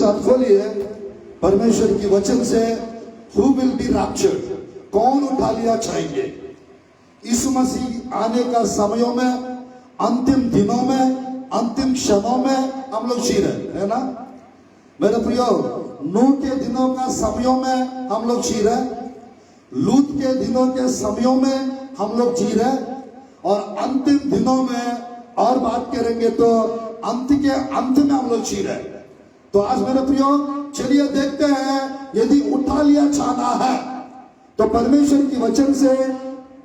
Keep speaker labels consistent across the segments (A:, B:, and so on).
A: साथ खोलिए परमेश्वर की वचन से। Who will be raptured? कौन उठा लिया जाएंगे? यीशु मसीह आने का समयों में, अंतिम दिनों में, अंतिम क्षणों में हम लोग जी रहे है ना मेरे प्रियो। नूह के दिनों का समयों में हम लोग जी रहे, लूत के दिनों के समयों में हम लोग जी रहे, और अंतिम दिनों में और बात करेंगे तो अंत के अंत में हम लोग जी रहे। तो आज मेरे प्रियो चलिए देखते हैं, यदि उठा लिया जाना है तो परमेश्वर की वचन से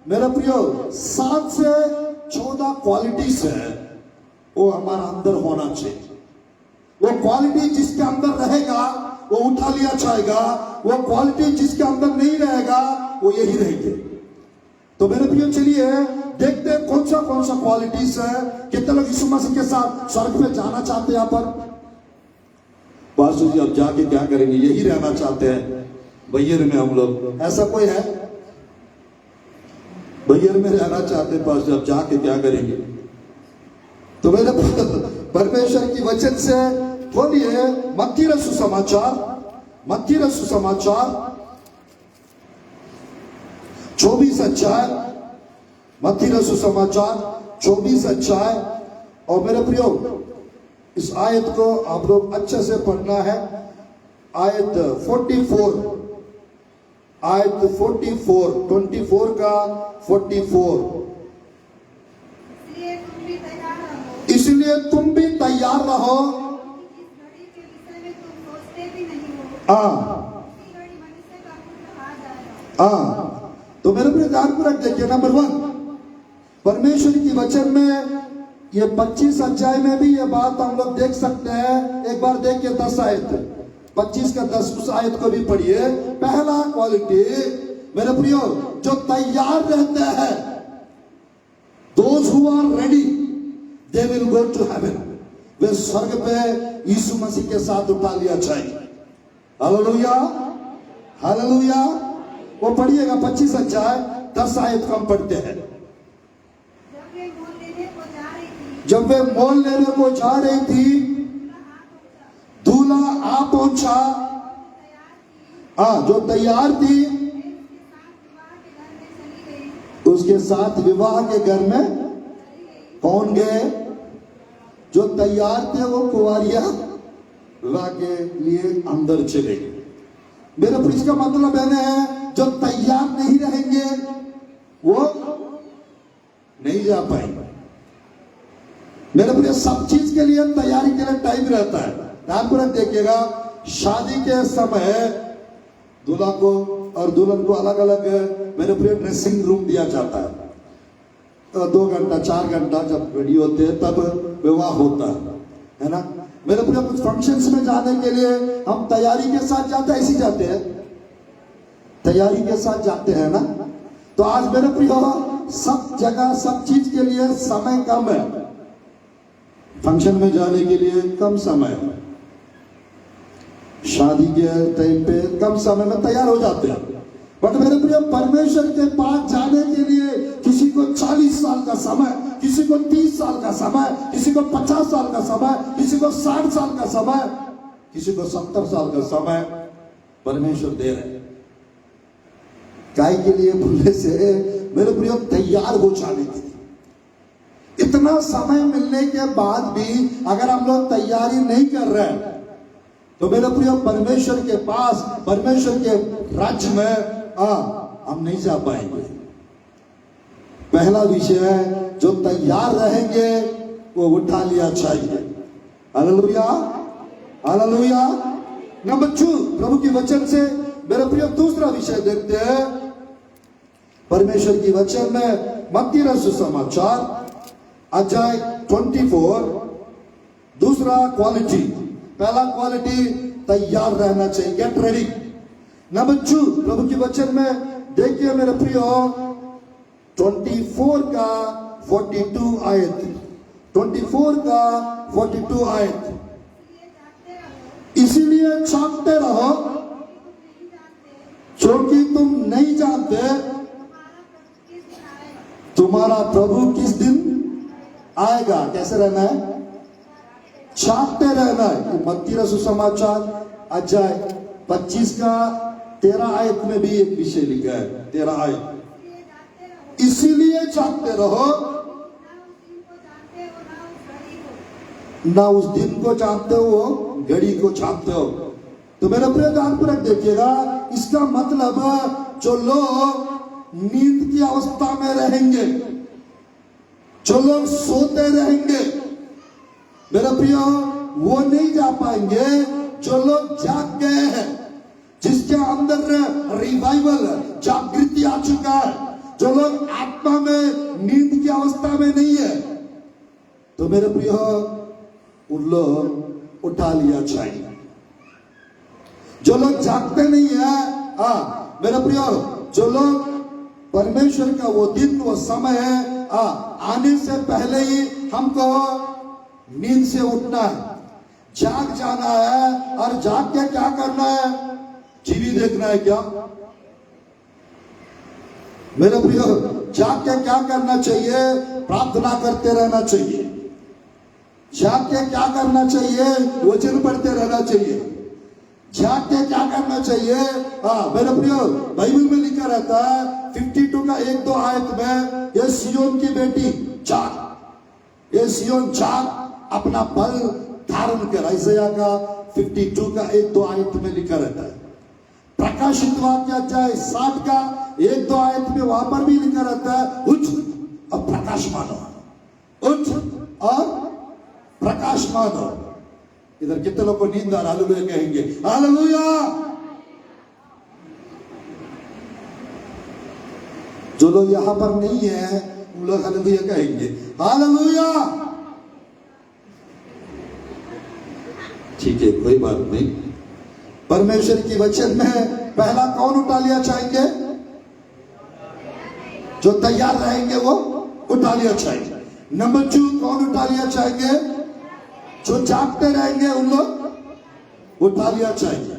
A: मेरे प्रियो 7 से 14 क्वालिटीज है, वो हमारा अंदर होना चाहिए। वो क्वालिटी जिसके अंदर रहेगा वो उठा लिया जाएगा, वो क्वालिटी जिसके अंदर नहीं रहेगा वो यही रहेगी। तो मेरे प्रियो चलिए देखते हैं कौन सा क्वालिटीज है। कितने लोग यीशु मसीह के साथ स्वर्ग में जाना चाहते हैं? यहाँ पर पास्टर जी अब जाके क्या करेंगे? यही रहना चाहते हैं बैयर में हम लोग। ऐसा कोई है? बैयर में रहना चाहते हैं पास्टर, अब जाके क्या करेंगे? तो मेरे परमेश्वर की वचन से खोलिए मत्ती रसू समाचार, मत्ती रसू समाचार 24 अध्याय, मत्ती रसू समाचार 24 अध्याय। और मेरे प्रियो इस आयत को आप लोग अच्छे से पढ़ना है। आयत 44, आयत 44, 24 का 44। इसलिए तुम भी तैयार रहो। तो मेरे प्रिय ध्यान को रख देखिए। नंबर 1, परमेश्वर की वचन में ये 25 अध्याय में भी ये बात हम लोग देख सकते हैं। एक बार देखिए 10 आयत, 25 का 10, उस आयत को भी पढ़िए। पहला क्वालिटी मेरे प्रियो जो तैयार रहते हैं, those who are ready they will go to heaven, वे स्वर्ग पे यीशु मसीह के साथ उठा लिया जाएंगे। Hallelujah, hallelujah. वो पढ़िएगा 25 अध्याय 10 आयत को हम पढ़ते हैं। जब वे मोल लेने को जा रही थी, दूल्हा आ पहुंचा। जो तैयार थी उसके साथ विवाह के घर में कौन गए? जो तैयार थे वो कुंवारियां विवाह के लिए अंदर चले गए। मेरे प्रिय का मतलब है जो तैयार नहीं रहेंगे वो नहीं जा पाएंगे। मेरे प्रिय सब चीज के लिए तैयारी के लिए टाइम रहता है। ध्यान को देखिएगा, शादी के समय दूल्हा को और दुल्हन को अलग अलग मेरे प्रिय ड्रेसिंग रूम दिया जाता है। तो 2 घंटा 4 घंटा जब रेडी होते हैं तब विवाह होता है ना। मेरे प्रिय कुछ फंक्शंस में जाने के लिए हम तैयारी के साथ जाते हैं, ऐसी जाते हैं, तैयारी के साथ जाते हैं ना। तो आज मेरे प्रिय सब जगह सब चीज के लिए समय कम है, फंक्शन में जाने के लिए कम समय है, शादी के टाइम पे कम समय में तैयार हो जाते हैं। बट मेरे प्रिय परमेश्वर के पास जाने के लिए किसी को 40 साल का समय, किसी को 30 साल का समय, किसी को 50 साल का समय, किसी को 60 साल का समय, किसी को 70 साल का समय परमेश्वर दे रहे हैं। काय के लिए? भूले से मेरे प्रिय तैयार हो जाने के लिए। इतना समय मिलने के बाद भी अगर हम लोग तैयारी नहीं कर रहे हैं तो मेरे प्रिय परमेश्वर के पास, परमेश्वर के राज्य में हम नहीं जा पाएंगे। पहला विषय है जो तैयार रहेंगे वो उठा लिया चाहिए। Hallelujah, hallelujah. नंबर 2, प्रभु की वचन से मेरे प्रिय दूसरा विषय देखते हैं। परमेश्वर की वचन में मत्ती रसू समाचार अध्याय 24, दूसरा क्वालिटी। पहला क्वालिटी तैयार रहना चाहिए, गेट रेडी। नंबर 2, प्रभु की वचन में देखिए मेरे प्रियो 24 का 42 आयत, 24 का 42 आयत। इसीलिए चाहते रहो क्योंकि तुम नहीं जानते तुम्हारा प्रभु किस दिन आएगा। कैसे रहना है? छापते रहना है। मत्ती रसूल समाचार अध्याय 25 का 13 आयत में भी एक विषय लिखा है। 13 आयत, इसीलिए जागते रहो, ना उस दिन को जानते हो, घड़ी को जानते हो। तो मेरा प्रिय ध्यानपूर्वक देखिएगा, इसका मतलब जो लोग नींद की अवस्था में रहेंगे, जो लोग सोते रहेंगे, मेरा प्रिय वो नहीं जा पाएंगे। जो लोग जाग गए हैं, जिसके अंदर रिवाइवल जागृति आ चुका है, जो लोग आत्मा में नींद की अवस्था में नहीं है, तो मेरे प्रिय उन लोग उठा लिया चाहिए। जो लोग जागते नहीं है, मेरे प्रिय जो लोग परमेश्वर का वो दिन वो समय है, आने से पहले ही हमको नींद से उठना है, जाग जाना है। और जाग के क्या करना है? टीवी देखना है क्या? मेरे प्रिय जाग के क्या करना चाहिए? प्रार्थना करते रहना चाहिए। जाग के क्या करना चाहिए? वचन पढ़ते रहना चाहिए। जाग के क्या करना चाहिए? मेरे प्रिय बाइबल में लिखा रहता है 52 का 1-2 आयत में, ये सियोन की बेटी जाग, ये सियोन जाग, अपना बल धारण कर। ऐसाया का 52 का 1-2 आयत में लिखा रहता है। प्रकाशित वाक्य अध्याय 7 का 1-2 आयत में वहां पर भी लिखा रहता है, उठ और प्रकाशमान हो, उठ और प्रकाशमान हो। इधर कितने लोग को नींद आ रहा? हालेलुया कहेंगे, हालेलुया। जो लोग यहां पर नहीं है उन लोग हालेलुया कहेंगे, हालेलुया। ठीक है, कोई बात नहीं। परमेश्वर की वचन में पहला कौन उठा लिया चाहेंगे? जो तैयार रहेंगे वो उठा लिया चाहेंगे। नंबर 2 कौन उठा लिया चाहेंगे? जो जागते रहेंगे उन लोग उठा लिया चाहिए।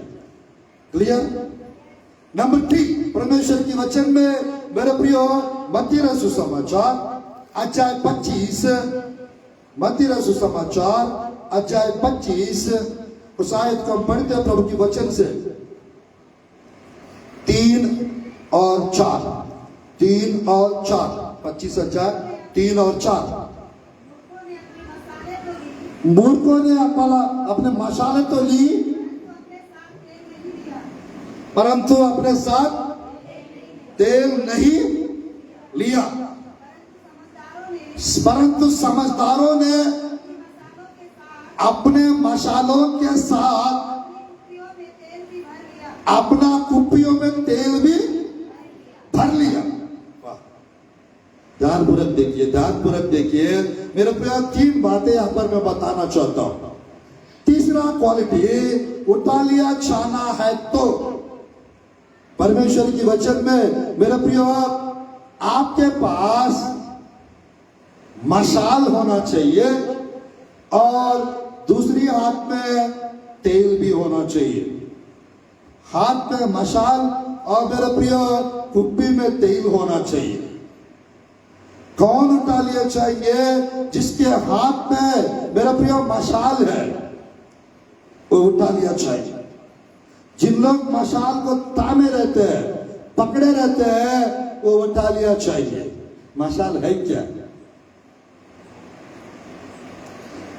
A: क्लियर? नंबर 3 परमेश्वर की वचन में मेरे प्रियो मत्ती रसूल समाचार अध्याय 25, मत्ती रसूल समाचार अध्याय 25 उस आयत को हम पढ़ते हैं प्रभु की वचन से। 3 और 4, 3 और 4, 25 अध्याय 3 और 4। मूर्खों ने अपने मशाले तो ली, परंतु अपने साथ तेल नहीं लिया। परंतु समझदारों ने अपने मशालों के साथ अपना कुप्पियों में तेल भी भर लिया। ध्यानपूर्वक देखिए, ध्यानपूर्वक देखिए मेरे प्रिय, 3 बातें यहां पर मैं बताना चाहता हूं। तीसरा क्वालिटी उठा लिया जाना है तो परमेश्वर की वचन में मेरे प्रिय आपके पास मशाल होना चाहिए और दूसरी हाथ में तेल भी होना चाहिए। हाथ में मशाल और मेरे प्रिय कुप्पी में तेल होना चाहिए। कौन उठा लिया चाहिए? जिसके हाथ में मेरा प्रिय मशाल है वो उठा लिया चाहिए। जिन लोग मशाल को तामे रहते हैं, पकड़े रहते हैं, वो उठा लिया चाहिए। मशाल है क्या?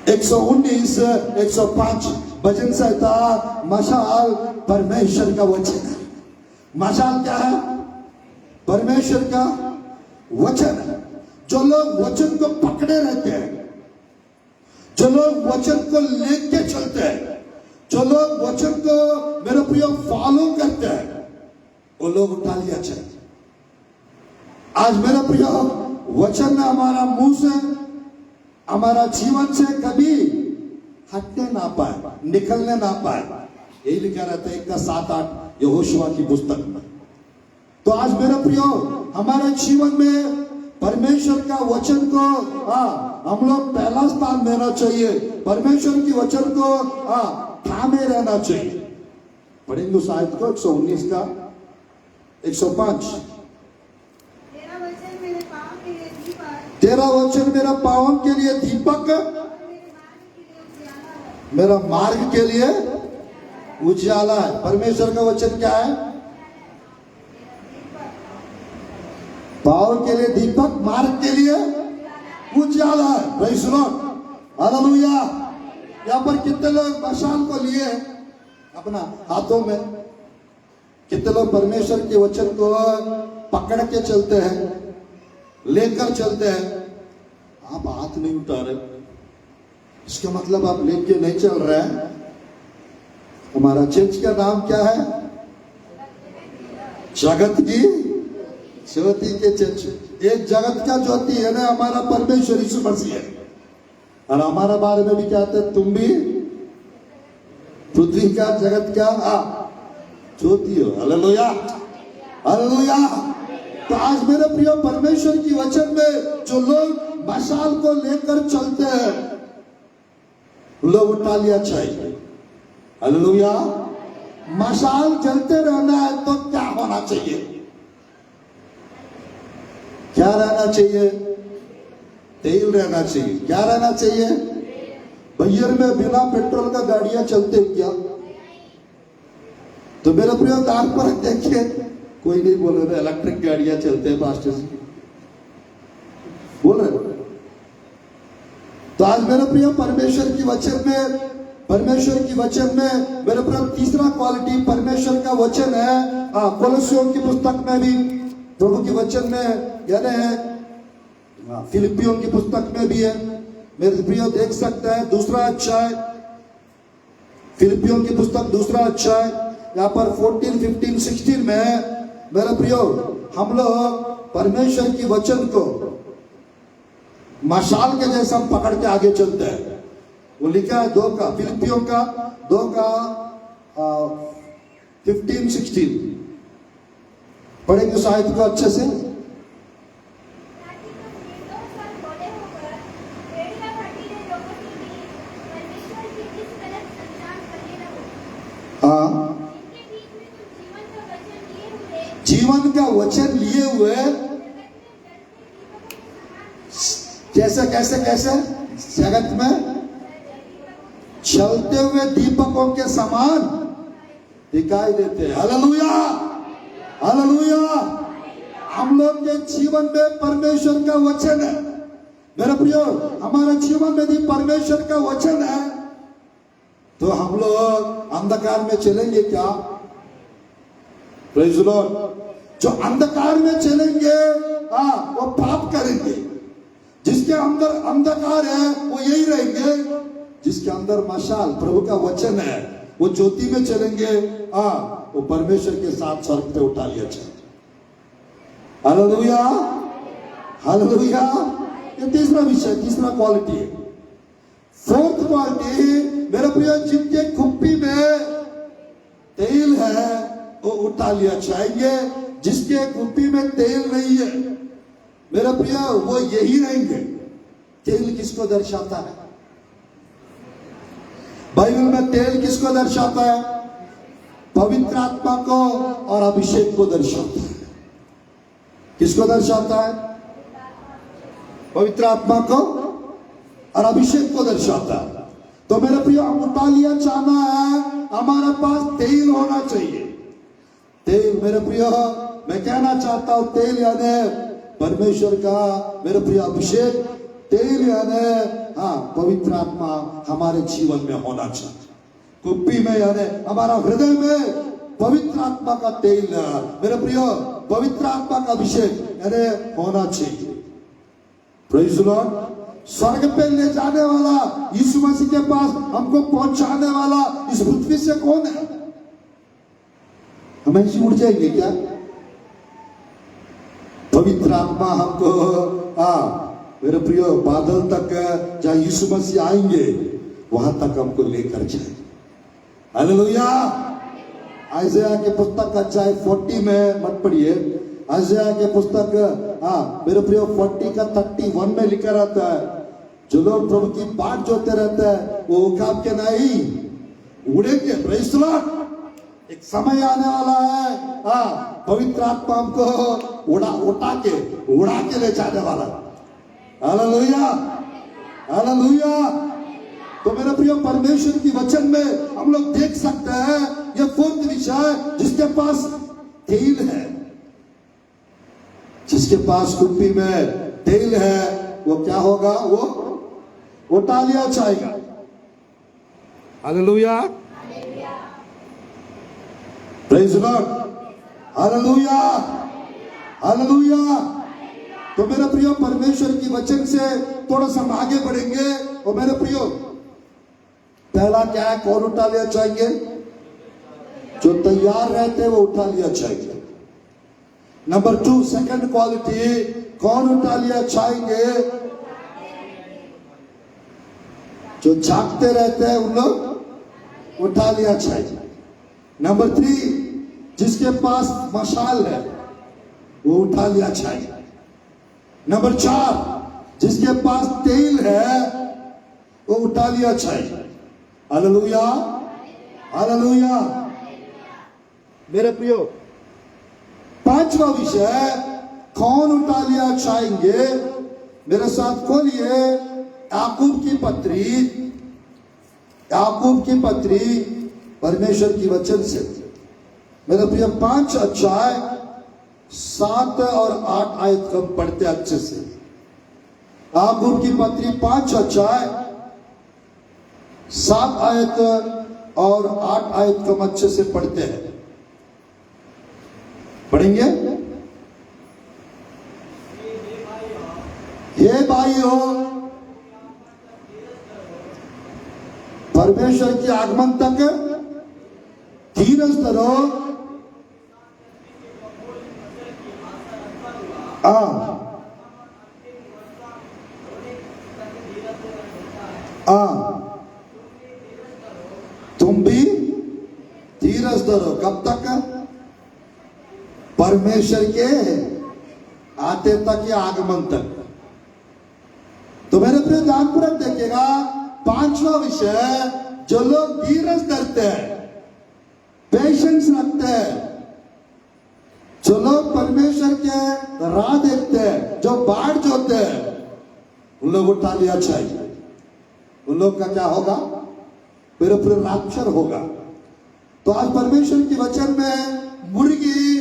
A: 119, 105 भजन संहिता, मशाल परमेश्वर का वचन है। मशाल क्या है? परमेश्वर का वचन है। जो लोग वचन को पकड़े रहते हैं, जो लोग वचन को लेके चलते हैं, जो लोग वचन को मेरे प्रिय फॉलो करते हैं, वो लोग उठा लिया चाहिए। आज मेरे प्रिय वचन हमारा मुंह से, हमारा जीवन से कभी हटने ना पाए, निकलने ना पाए। यही लिखा रहता है 1:7-8 यहोशुआ की पुस्तक में। तो आज मेरे प्रिय हमारे जीवन में परमेश्वर का वचन को हम लोग पहला स्थान देना चाहिए। परमेश्वर की वचन को थामे रहना चाहिए। पढ़ेंगे उस आयत को 119 का 105। तेरा वचन मेरा पावन के लिए दीपक मेरा मार्ग के लिए उजाला है। परमेश्वर का वचन क्या है? पाँव के लिए दीपक, मार्ग के लिए उजाला है। Praise the Lord, hallelujah. यहाँ पर कितने लोग मशाल को लिए अपना हाथों में? कितने लोग परमेश्वर के वचन को पकड़ के चलते हैं, लेकर चलते हैं? आप हाथ नहीं उठा रहे, इसका मतलब आप लेके नहीं चल रहे हैं। हमारा चर्च का नाम क्या है? जगत की ज्योति के चर्च। एक जगत का ज्योति है ना हमारा परमेश्वर यीशु मसीह है। और हमारा बारे में भी कहते हैं तुम भी पृथ्वी का, जगत का ज्योति हो। Hallelujah, hallelujah. तो आज मेरे प्रिय परमेश्वर की वचन में जो लोग मशाल को लेकर चलते हैं, लोग उठा लिया चाहिए। हालेलुया। मशाल जलते रहना है तो क्या होना चाहिए? क्या रहना चाहिए? तेल रहना चाहिए। क्या रहना चाहिए? बैयर में बिना पेट्रोल का गाड़ियां चलते क्या? तो मेरे प्रिय दाग पर देखिए, कोई नहीं बोल रहे इलेक्ट्रिक गाड़ियां चलते हैं पास्टर जी, बोल रहे। तो आज मेरे प्रिय परमेश्वर की वचन में मेरे प्रिय तीसरा क्वालिटी परमेश्वर का वचन है। कोलोसियों की पुस्तक में भी प्रभु के वचन में यानी फिलिपियों की पुस्तक में भी है। मेरे प्रिय देख सकते हैं दूसरा अध्याय, फिलिपियों की पुस्तक दूसरा अध्याय, यहाँ पर 14, 15, 16 में मेरे प्रियो हम लोग परमेश्वर की वचन को मशाल के जैसा पकड़ के आगे चलते हैं। वो लिखा है 2 का, फिलिपियों का 2 का 15, 16 पढ़ेंगे साहित्य को अच्छे से। जीवन का वचन लिए हुए कैसे कैसे कैसे जगत में चलते हुए दीपकों के समान दिखाई देते हैं। Hallelujah, hallelujah. हम लोग के जीवन में परमेश्वर का वचन है। मेरे प्रियो, हमारे जीवन में भी परमेश्वर का वचन है तो हम लोग अंधकार में चलेंगे क्या? Praise the Lord. जो अंधकार में चलेंगे वो पाप करेंगे। जिसके अंदर अंधकार है वो यही रहेंगे। जिसके अंदर मशाल प्रभु का वचन है वो ज्योति में चलेंगे। वो परमेश्वर के साथ स्वर्ग पे उठा लिया जाए। Hallelujah, hallelujah. ये तीसरा विषय, तीसरा क्वालिटी है। फोर्थ क्वालिटी मेरे प्रिय, जिनके खुप्पी में तेल है वो उठा लिया जाएंगे। जिसके खुप्पी में तेल नहीं है मेरे प्रिय वो यही रहेंगे। तेल किसको दर्शाता है? बाइबल में तेल किसको दर्शाता है? पवित्र आत्मा को और अभिषेक को दर्शाता है। किसको दर्शाता है? पवित्र आत्मा को और अभिषेक को दर्शाता है। तो मेरे प्रिय, हम उठा लिया जाना है, हमारे पास तेल होना चाहिए। तेल मेरे प्रिय, मैं कहना चाहता हूं तेल यानी परमेश्वर का मेरे प्रिय अभिषेक। तेल यानी पवित्र आत्मा हमारे जीवन में होना चाहिए। कुप्पी में यानी हमारा हृदय में पवित्र आत्मा का तेल मेरे प्रिय, पवित्र आत्मा का अभिषेक यानी होना चाहिए। Praise the Lord. स्वर्ग पे ले जाने वाला यीशु मसीह के पास हमको पहुंचाने वाला इस पृथ्वी से कौन है? हम ऐसे उड़ जाएंगे क्या? पवित्र आत्मा हमको मेरे प्रिय बादल तक जहां यीशु मसीह आएंगे वहां तक हमको लेकर जाए। हालेलुया। आइज़ाया के पुस्तक अध्याय 40 में मत पढ़िए। आइज़ाया के पुस्तक मेरे प्रिय 40 का 31 में लिखा रहता है, जो लोग प्रभु की बाट जोते रहते हैं वो उकाब के नहीं उड़ेंगे। Praise the Lord. एक समय आने वाला है पवित्र आत्मा हमको उड़ा के ले जाने वाला। Hallelujah, hallelujah. तो मेरे प्रिय परमेश्वर की वचन में हम लोग देख सकते हैं ये फोर्थ विषय, जिसके पास तेल है, जिसके पास कुप्पी में तेल है, वो क्या होगा? वो टालियां चाहेगा। Hallelujah, praise Lord, hallelujah, hallelujah. तो मेरे प्रियो परमेश्वर की वचन से थोड़ा सा हम आगे बढ़ेंगे। और मेरे प्रियो, पहला क्या है? कौन उठा लिया चाहेंगे? जो तैयार रहते हैं वो उठा लिया चाहेंगे। नंबर 2, सेकंड क्वालिटी, कौन उठा लिया चाहेंगे? जो जागते रहते हैं उन लोग उठा लिया चाहिए। नंबर 3, जिसके पास मशाल है वो उठा लिया चाहिए। नंबर 4, जिसके पास तेल है वो उठा लिया चाहिए। Hallelujah, hallelujah. मेरे प्रियो, पांचवा विषय, कौन उठा लिया चाहेंगे? मेरे साथ खोलिए याकूब की पत्री, याकूब की पत्री परमेश्वर की वचन से। मेरे प्रिय 5 अध्याय 7 और 8 आयत को पढ़ते अच्छे से। याकूब की पत्री 5 अध्याय 7 आयत और 8 आयत को अच्छे से पढ़ते हैं। पढ़ेंगे? हे भाइयों, परमेश्वर के आगमन तक धीरज धरो। तुम भी धीरज धरो। कब तक? परमेश्वर के आते तक या आगमन तक। तो मेरे प्रिय ध्यानपूर्वक देखिएगा, 5वां विषय, जो लोग धीरज धरते हैं, पेशेंस रखते हैं, जो लोग परमेश्वर के राह देखते हैं, जो बाढ़ जोते हैं, उन लोग उठा लिया चाहिए। उन लोग का क्या होगा? मेरे प्रिय राक्षर होगा। तो आज परमेश्वर की वचन में मुर्गी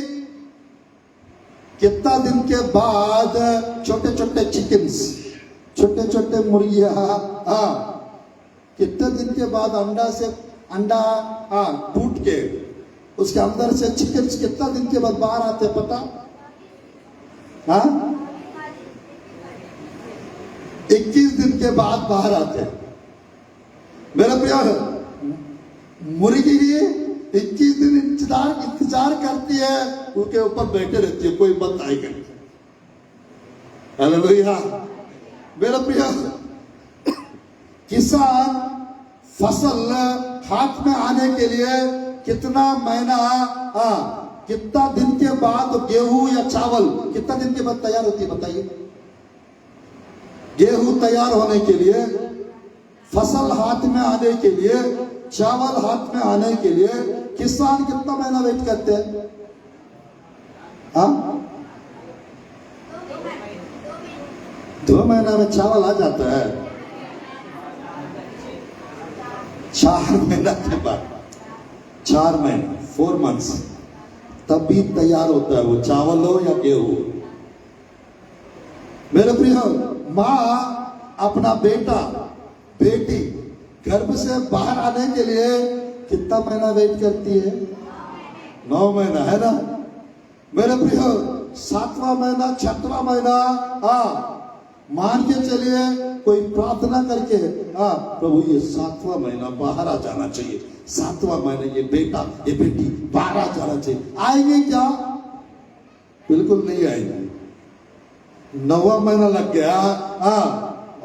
A: कितना दिन के बाद, छोटे छोटे चिकन्स, छोटे छोटे मुर्गियां, कितने दिन के बाद अंडा टूट के उसके अंदर से चिकन्स कितना दिन के बाद बाहर आते पता? 21 दिन के बाद बाहर आते। मेरा प्यार, मुर्गी 21 दिन इंतजार करती है, उसके ऊपर बैठे रहती है, कोई मत आएगा। हालेलुया। मेरा प्रिय, किसान फसल हाथ में आने के लिए कितना महीना, कितना दिन के बाद गेहूं या चावल कितना दिन के बाद तैयार होती है बताइए? गेहूं तैयार होने के लिए, फसल हाथ में आने के लिए, चावल हाथ में आने के लिए किसान कितना महीना वेट करते हैं? 2 महीना में चावल आ जाता है। 4 महीना के बाद, 4 महीने, 4 मंथ्स, तब भी तैयार होता है वो चावल हो या गेहूं। मेरे प्रिय, माँ अपना बेटा बेटी गर्भ से बाहर आने के लिए कितना महीना वेट करती है? 9 महीना, है ना? मेरे प्रिय, 7वां महीना, 6वां महीना, मान के चलिए कोई प्रार्थना करके, प्रभु ये 7वां महीना बाहर आ जाना चाहिए, 7वां महीना ये बेटा ये बेटी बाहर आ जाना चाहिए। आएंगे क्या? बिल्कुल नहीं आएंगे। 9वां महीना लग गया,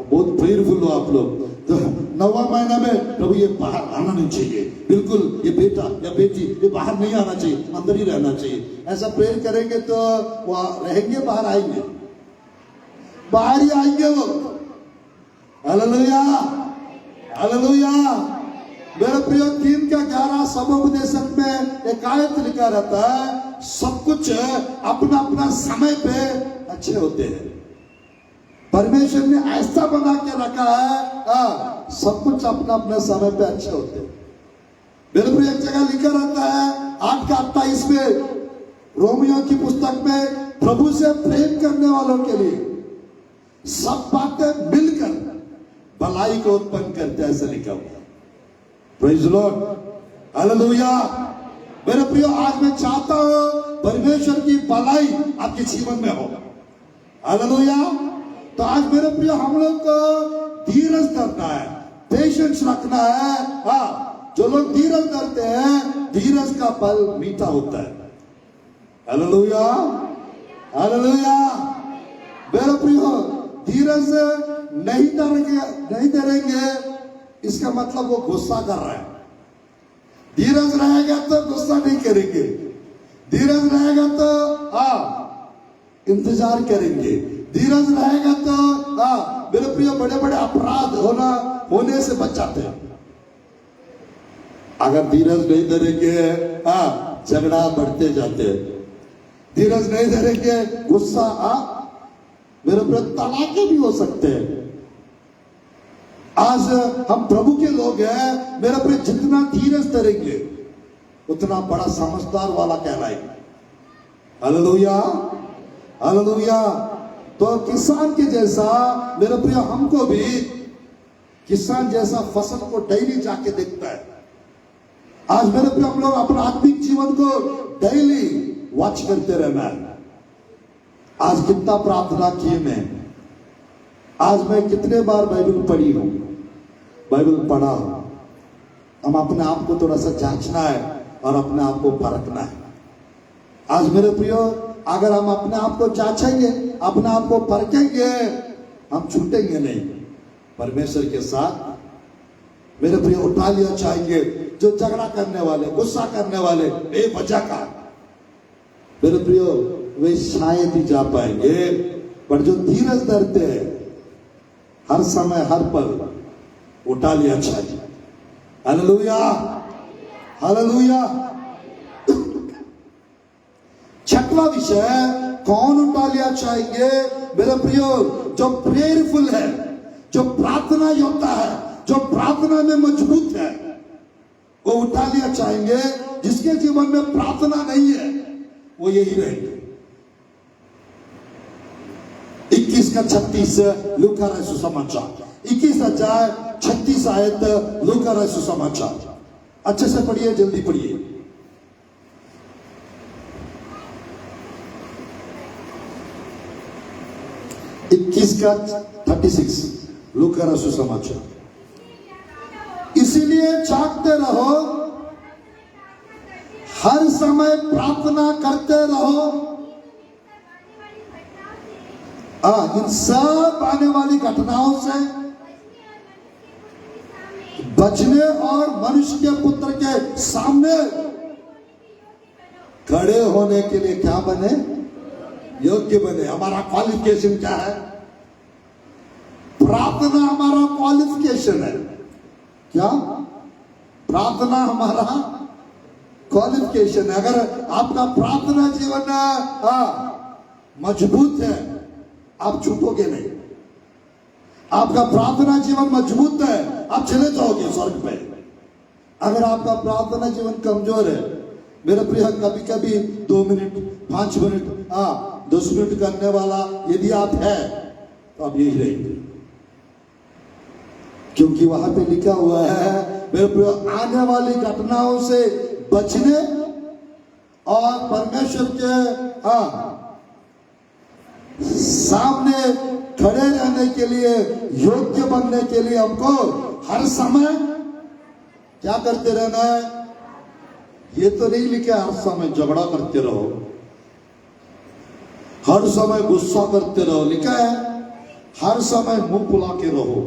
A: बहुत प्रेयरफुल हो आप लोग। तो 9वां महीना में प्रभु ये बाहर आना नहीं चाहिए, बिल्कुल ये बेटा या बेटी ये बाहर नहीं आना चाहिए, अंदर ही रहना चाहिए। ऐसा प्रेयर करेंगे तो वो रहेंगे, बाहर आएंगे? बाहर ही आएंगे वो। Hallelujah, hallelujah. मेरे प्रिय, 3 का 11 समुपदेशक में एक आयत लिखा रहता है, सब कुछ अपना अपना समय पे अच्छे होते हैं। परमेश्वर ने ऐसा बना के रखा है, सब कुछ अपना अपने समय पे अच्छे होते हैं। बिल्कुल एक जगह लिखा रहता है 8:28 में, रोमियो की पुस्तक में, प्रभु से प्रेम करने वालों के लिए सब बातें मिलकर भलाई को उत्पन्न करते हैं, ऐसा लिखा हुआ है। Praise the Lord, hallelujah. मेरे प्रियो, आज मैं चाहता हूं परमेश्वर की भलाई आपके जीवन में हो, हालेलुया। तो आज मेरे प्रियो, हम लोग को धीरज धरना है, पेशेंस रखना है। जो लोग धीरज धरते हैं, धीरज का फल मीठा होता है, हालेलुया, हालेलुया। मेरे प्रियो, धीरज नहीं धरेंगे इसका मतलब वो गुस्सा कर रहा है। धीरज रहेगा तो गुस्सा नहीं करेंगे, धीरज रहेगा तो इंतजार करेंगे, धीरज रहेगा तो मेरे प्रिय बड़े बड़े अपराध होने से बच जाते हैं। अगर धीरज नहीं धरेंगे, झगड़ा बढ़ते जाते हैं। धीरज नहीं धरेंगे, गुस्सा मेरे प्रिय तलाके भी हो सकते हैं। आज हम प्रभु के लोग हैं, मेरे प्रिय, जितना धीरज धरेंगे उतना बड़ा समझदार वाला कहलाएगा, हालेलुया, हालेलुया। तो किसान के जैसा मेरे प्रिय, हमको भी किसान जैसा फसल को डेली जाके देखता है। आज मेरे प्रिय, हम लोग अपना आत्मिक जीवन को डेली वॉच करते रहना है। आज कितना प्रार्थना की मैं, आज मैं कितने बार बाइबल पढ़ी हूं, बाइबल पढ़ा। हम अपने आप को थोड़ा सा जांचना है और अपने आप को परखना है। आज मेरे प्रियो, अगर हम अपने आप को जांचेंगे, अपने आप को परखेंगे, हम छूटेंगे नहीं परमेश्वर के साथ। मेरे प्रियो, उठा लिया चाहेंगे जो झगड़ा करने वाले, गुस्सा करने वाले, बेवजह का, मेरे प्रियो, वे शायद ही जा पाएंगे। पर जो धीरज धरते हैं, हर समय हर पल उठा लिया चाहिए, हालेलुया, हालेलुया। छठवां विषय, कौन उठा लिया चाहेंगे? मेरे प्रियो, जो प्रेयरफुल है, जो प्रार्थना योद्धा है, जो प्रार्थना में मजबूत है, वो उठा लिया चाहेंगे। जिसके जीवन में प्रार्थना नहीं है, वो यही रहेंगे। 21:36 लूका रचित सुसमाचार, 21:36 आयत लूका रचित सुसमाचार। अच्छे से पढ़िए, जल्दी पढ़िए। 21:36 लूका रचित सुसमाचार। इसीलिए जागते रहो, हर समय प्रार्थना करते रहो। इन सब आने वाली घटनाओं से बचने और मनुष्य के पुत्र के सामने खड़े होने के लिए क्या बने? योग्य बने। हमारा क्वालिफिकेशन क्या है? प्रार्थना हमारा क्वालिफिकेशन है। क्या? प्रार्थना हमारा क्वालिफिकेशन है। अगर आपका प्रार्थना जीवन मजबूत है, आप छूटोगे नहीं। आपका प्रार्थना जीवन मजबूत है, आप चले जाओगे स्वर्ग पे। अगर आपका प्रार्थना जीवन कमजोर है, मेरे प्रिय, कभी कभी 2 मिनट, 5 मिनट, 10 मिनट करने वाला यदि आप है, तो आप यही रहेंगे। क्योंकि वहां पे लिखा हुआ है, मेरे प्रिय, आने वाली घटनाओं से बचने और परमेश्वर के सामने खड़े रहने के लिए, योग्य बनने के लिए हमको हर समय क्या करते रहना है? ये तो नहीं लिखे हर समय झगड़ा करते रहो, हर समय गुस्सा करते रहो। लिखा है हर समय मुंह फुला के रहो,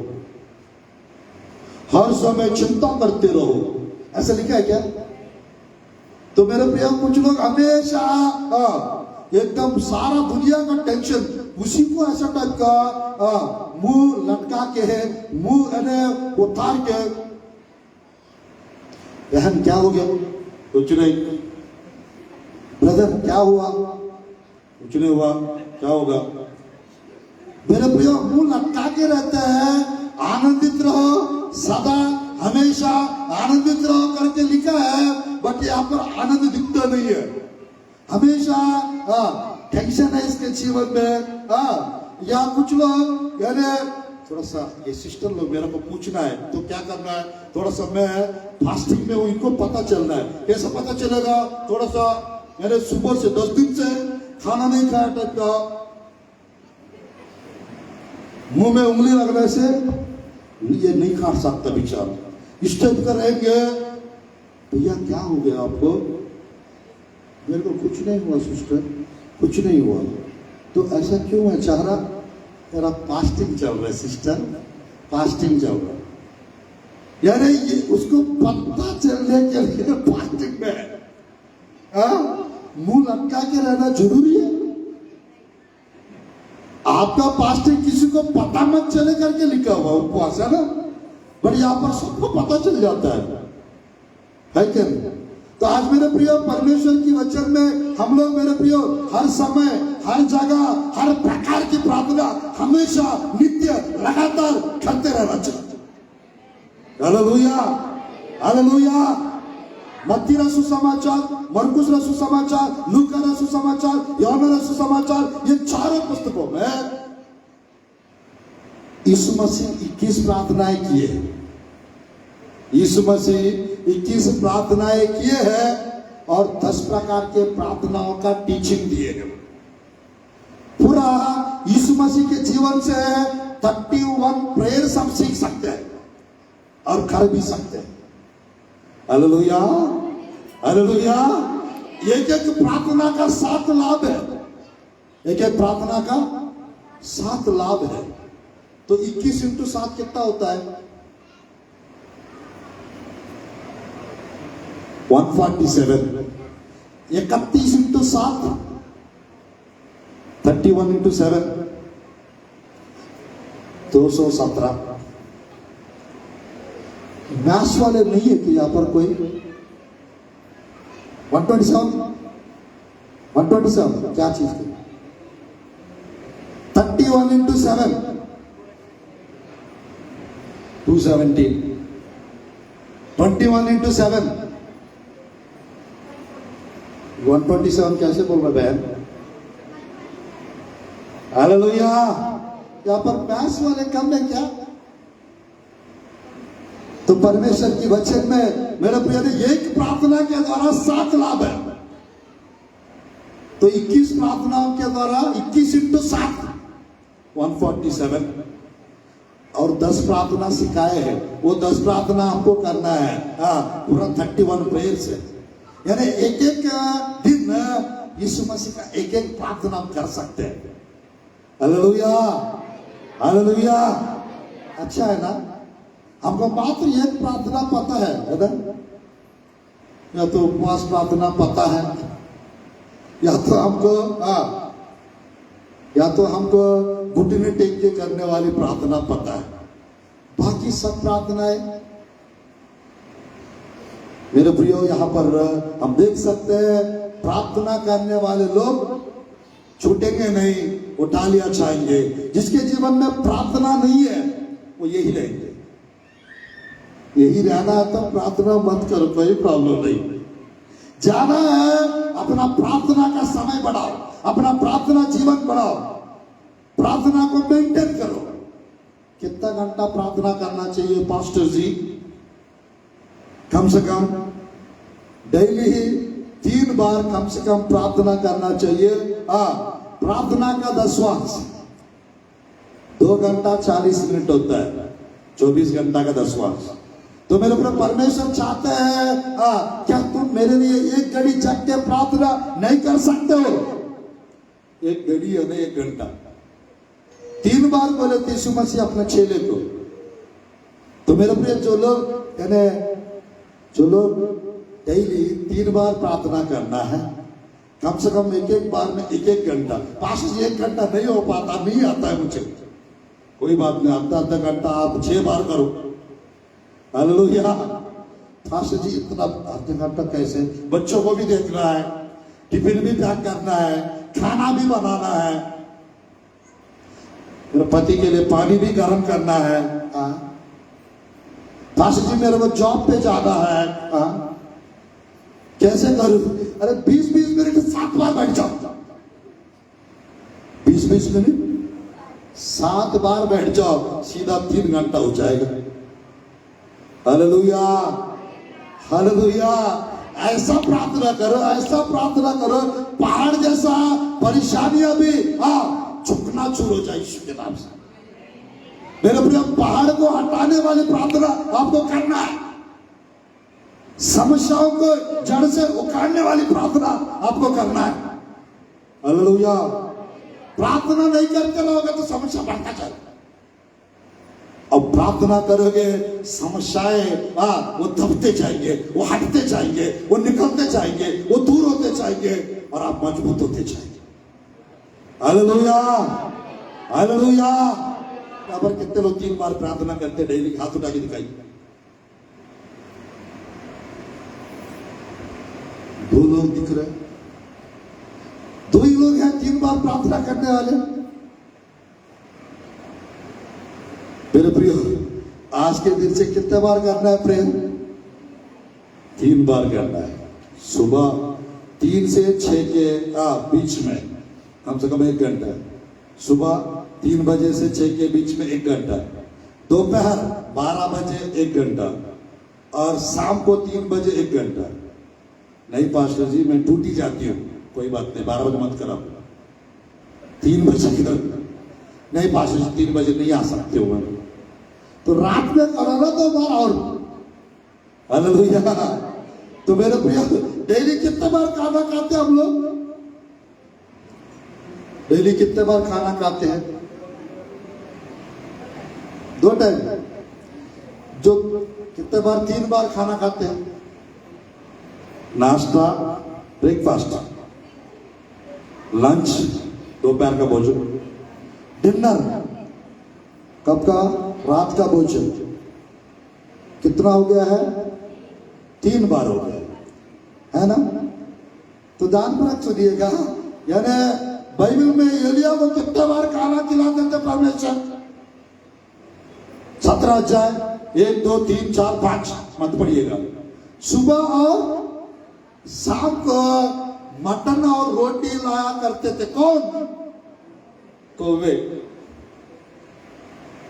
A: हर समय चिंता करते रहो। ऐसा लिखा है क्या? तो मेरे प्रिय, कुछ लोग हमेशा एकदम सारा दुनिया का टेंशन उसी को ऐसा टाइप का मुंह लटका के है, मुंह उतार के, बहन क्या हो गया? कुछ नहीं। ब्रदर क्या हुआ? कुछ नहीं हुआ। क्या होगा? मेरे प्रियो मुंह लटका के रहते हैं, आनंदित रहो सदा हमेशा आनंदित रहो करके लिखा है, बट यहाँ पर आनंद दिखता नहीं है। हमेशा टेंशन है इसके जीवन में। या कुछ लोग यानी थोड़ा सा ये सिस्टर लोग मेरे को पूछना है तो क्या करना है, थोड़ा सा मैं फास्टिंग में हूँ, इनको पता चलना है। कैसे पता चलेगा? थोड़ा सा मैंने सुबह से 10 दिन से खाना नहीं खाया टाइप का, मुंह में उंगली लगने से ये नहीं खा सकता बेचारा, इस टाइप का रहेंगे। भैया क्या हो गया आपको? मेरे को कुछ नहीं हुआ सिस्टर, कुछ नहीं हुआ। तो ऐसा क्यों है चारा? मेरा फास्टिंग चल रहा है सिस्टर, फास्टिंग चल रहा है। यानी ये उसको पता चलने के लिए फास्टिंग में मुंह लटका के रहना जरूरी है। आपका फास्टिंग किसी को पता मत चले करके लिखा हुआ उपवास है ना, बट यहाँ पर सबको पता चल जाता है क्या? तो आज मेरे प्रियो परमेश्वर की वचन में हम लोग मेरे प्रियो हर समय हर जगह हर प्रकार की प्रार्थना हमेशा नित्य लगातार करते रहना चाहिए। Hallelujah, hallelujah. मत्ती रसू समाचार, मरकुस रसू समाचार, लूका रसू समाचार, यूहन्ना रसू समाचार, ये चारों पुस्तकों में यीशु मसीह 21 प्रार्थनाएं किए। यीशु मसीह 21 प्रार्थनाएं किए हैं और 10 प्रकार के प्रार्थनाओं का टीचिंग दिए हैं। पूरा यीशु मसीह के जीवन से 31 प्रेयर्स हम सीख सकते हैं और कर भी सकते हैं। Hallelujah, hallelujah. एक एक प्रार्थना का 7 लाभ है, एक एक प्रार्थना का 7 लाभ है। तो 21 × 7 कितना होता है? 147। 31 × 7 31 × 7 217। मैथ्स वाले नहीं है कि यहां पर कोई? 127 क्या चीज थी? 31 × 7 217। 21 × 7 127 कैसे बोल रहे बहन? हालेलुया। यहां पर मैथ्स वाले कम है क्या? तो परमेश्वर की वचन में मेरे प्रिय ने एक प्रार्थना के द्वारा 7 लाभ है। तो 21 प्रार्थनाओं के द्वारा 21 × 7 147 और 10 प्रार्थना सिखाए हैं। वो 10 प्रार्थना हमको करना है। पूरा 31 प्रेयर्स है। यानी एक एक दिन यीशु मसीह का एक एक प्रार्थना हम कर सकते हैं। Hallelujah, hallelujah. अच्छा है ना? हमको मात्र एक प्रार्थना पता है ना? या तो उपवास प्रार्थना पता है, या तो हमको घुटने टेक के करने वाली प्रार्थना पता है। बाकी सब प्रार्थनाएं मेरे प्रियो यहाँ पर हम देख सकते हैं, प्रार्थना करने वाले लोग छूटेंगे नहीं, वो तालियां छाएंगे। जिसके जीवन में प्रार्थना नहीं है वो यही रहेंगे। यही रहना है तो प्रार्थना मत करो, कोई प्रॉब्लम नहीं। जाना है अपना प्रार्थना का समय बढ़ाओ, अपना प्रार्थना जीवन बढ़ाओ, प्रार्थना को मेंटेन करो। कितना घंटा प्रार्थना करना चाहिए पास्टर जी? कम से कम डेली ही 3 बार कम से कम प्रार्थना करना चाहिए। प्रार्थना का 10वां 2 घंटा 40 मिनट होता है, 24 घंटा का 10वां। तो मेरे ऊपर परमेश्वर चाहते हैं क्या तुम मेरे लिए एक घड़ी जग के प्रार्थना नहीं कर सकते हो? एक घड़ी है ना, 1 घंटा। 3 बार बोले थे यीशु मसीह अपने चेले को। तो मेरे प्रिय जो लोग डेली 3 बार प्रार्थना करना है, कम से कम एक बार में 1 घंटा। 1 घंटा नहीं हो पाता, नहीं आता है मुझे, कोई बात नहीं, आधा घंटा आप 6 बार करो। हालेलुया। फास्ट जी इतना आधा घंटा कैसे? बच्चों को भी देखना है, टिफिन भी पैक करना है, खाना भी बनाना है। मेरे पति के लिए पानी भी गर्म करना है। पास्टर जी मेरे को जॉब पे जाना है। कैसे करूं? अरे 20-20 मिनट 7 बार बैठ जाओ। 20-20 मिनट 7 बार बैठ जाओ, सीधा 3 घंटा हो जाएगा। Hallelujah, hallelujah. ऐसा प्रार्थना करो, ऐसा प्रार्थना करो, पहाड़ जैसा परेशानियां भी झुकना चूर हो जाए यीशु के नाम से। मेरे प्रिय, पहाड़ को हटाने वाली प्रार्थना आपको करना है। समस्याओं को जड़ से उखाड़ने वाली प्रार्थना आपको करना है। हालेलुया। प्रार्थना नहीं करते रहोगे तो समस्या बढ़ता जाएगा। अब प्रार्थना करोगे, समस्याएं वो दबते जाएंगे, वो हटते जाएंगे, वो निकलते जाएंगे, वो दूर होते जाएंगे और आप मजबूत होते जाएंगे। Hallelujah, hallelujah. यहाँ पर कितने लोग 3 बार प्रार्थना करते डेली? हाथ उठा के दिखाइए। 2 लोग दिख रहे, 2 ही लोग हैं 3 बार प्रार्थना करने वाले। मेरे प्रियो, आज के दिन से कितने बार करना है प्रेम? 3 बार करना है। सुबह 3 से 6 के बीच में कम से कम 1 घंटा। सुबह 3 बजे से 6 के बीच में 1 घंटा। दोपहर 12 बजे 1 घंटा और शाम को 3 बजे 1 घंटा। नहीं पास्टर जी मैं टूटी जाती हूँ, कोई बात नहीं, 12 बजे मत कराओ, 3 बजे की नहीं पास्टर जी 3 बजे नहीं आ सकते हो, तो रात में करो ना 2 बार और। हालेलुया। तो मेरे प्रिय, डेली कितने बार खाना खाते हैं हम लोग? डेली कितने बार खाना खाते हैं? 2 टाइम। जो कितने बार? 3 बार खाना खाते हैं। नाश्ता, ब्रेकफास्ट, लंच, दोपहर का भोजन, डिनर, कब का? रात का भोजन। कितना हो गया है? 3 बार हो गया है ना? तो ध्यान में रख सुनिएगा, यानी बाइबल में एलिया को कितने बार खाना खिलाते थे परमेश्वर? 17 अध्याय 1, 2, 3, 4, 5 मत पढ़िएगा। सुबह और शाम को मटन और रोटी लाया करते थे। कौन? कौवे।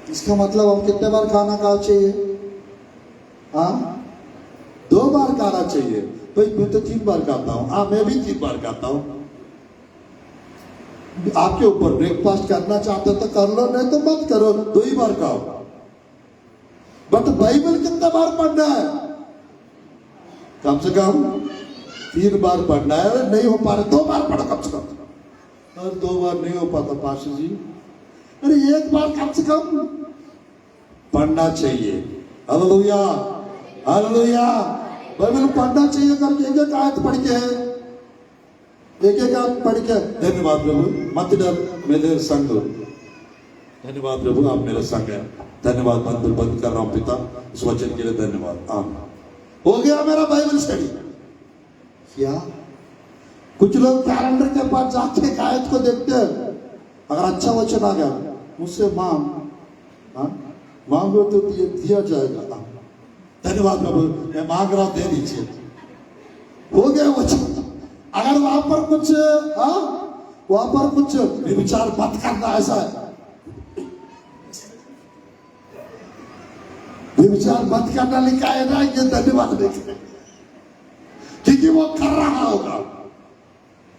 A: इसका मतलब हम कितने बार खाना खाना चाहिए? 2 बार खाना चाहिए। भाई मैं तो 3 बार खाता हूं। मैं भी 3 बार खाता हूं। आपके ऊपर, ब्रेकफास्ट करना चाहते हो तो कर लो, नहीं तो मत करो, 2 ही बार खाओ। बट बाइबल कितने बार पढ़ना है? कम से कम 3 बार पढ़ना है। नहीं हो पा रहा 2 बार पढ़ो कम से कम। और 2 बार नहीं हो पाता पास्टर जी, अरे 1 बार कम से कम पढ़ना चाहिए। Hallelujah, hallelujah. बाइबल पढ़ना चाहिए करके एक आयत पढ़ के है, एक आयत पढ़ के। धन्यवाद प्रभु, मत डर मेरे संग। धन्यवाद प्रभु, आप मेरे संग हैं। धन्यवाद, बंद कर रहा हूं पिता इस वचन के लिए। धन्यवाद। हो गया मेरा बाइबल स्टडी। क्या कुछ लोग कैलेंडर के पास जाके एक आयत को देखते हैं, अगर अच्छा वचन आ गया मुझसे मांगो तो दिया जाएगा। धन्यवाद प्रभु, मैं मांग रहा हूं, दे दीजिए। हो गया वचन। अगर वहां पर कुछ विचार मत करना, ऐसा है विचार मत करना लिखा है ना, ये धन्यवाद नहीं, क्योंकि वो कर रहा होगा,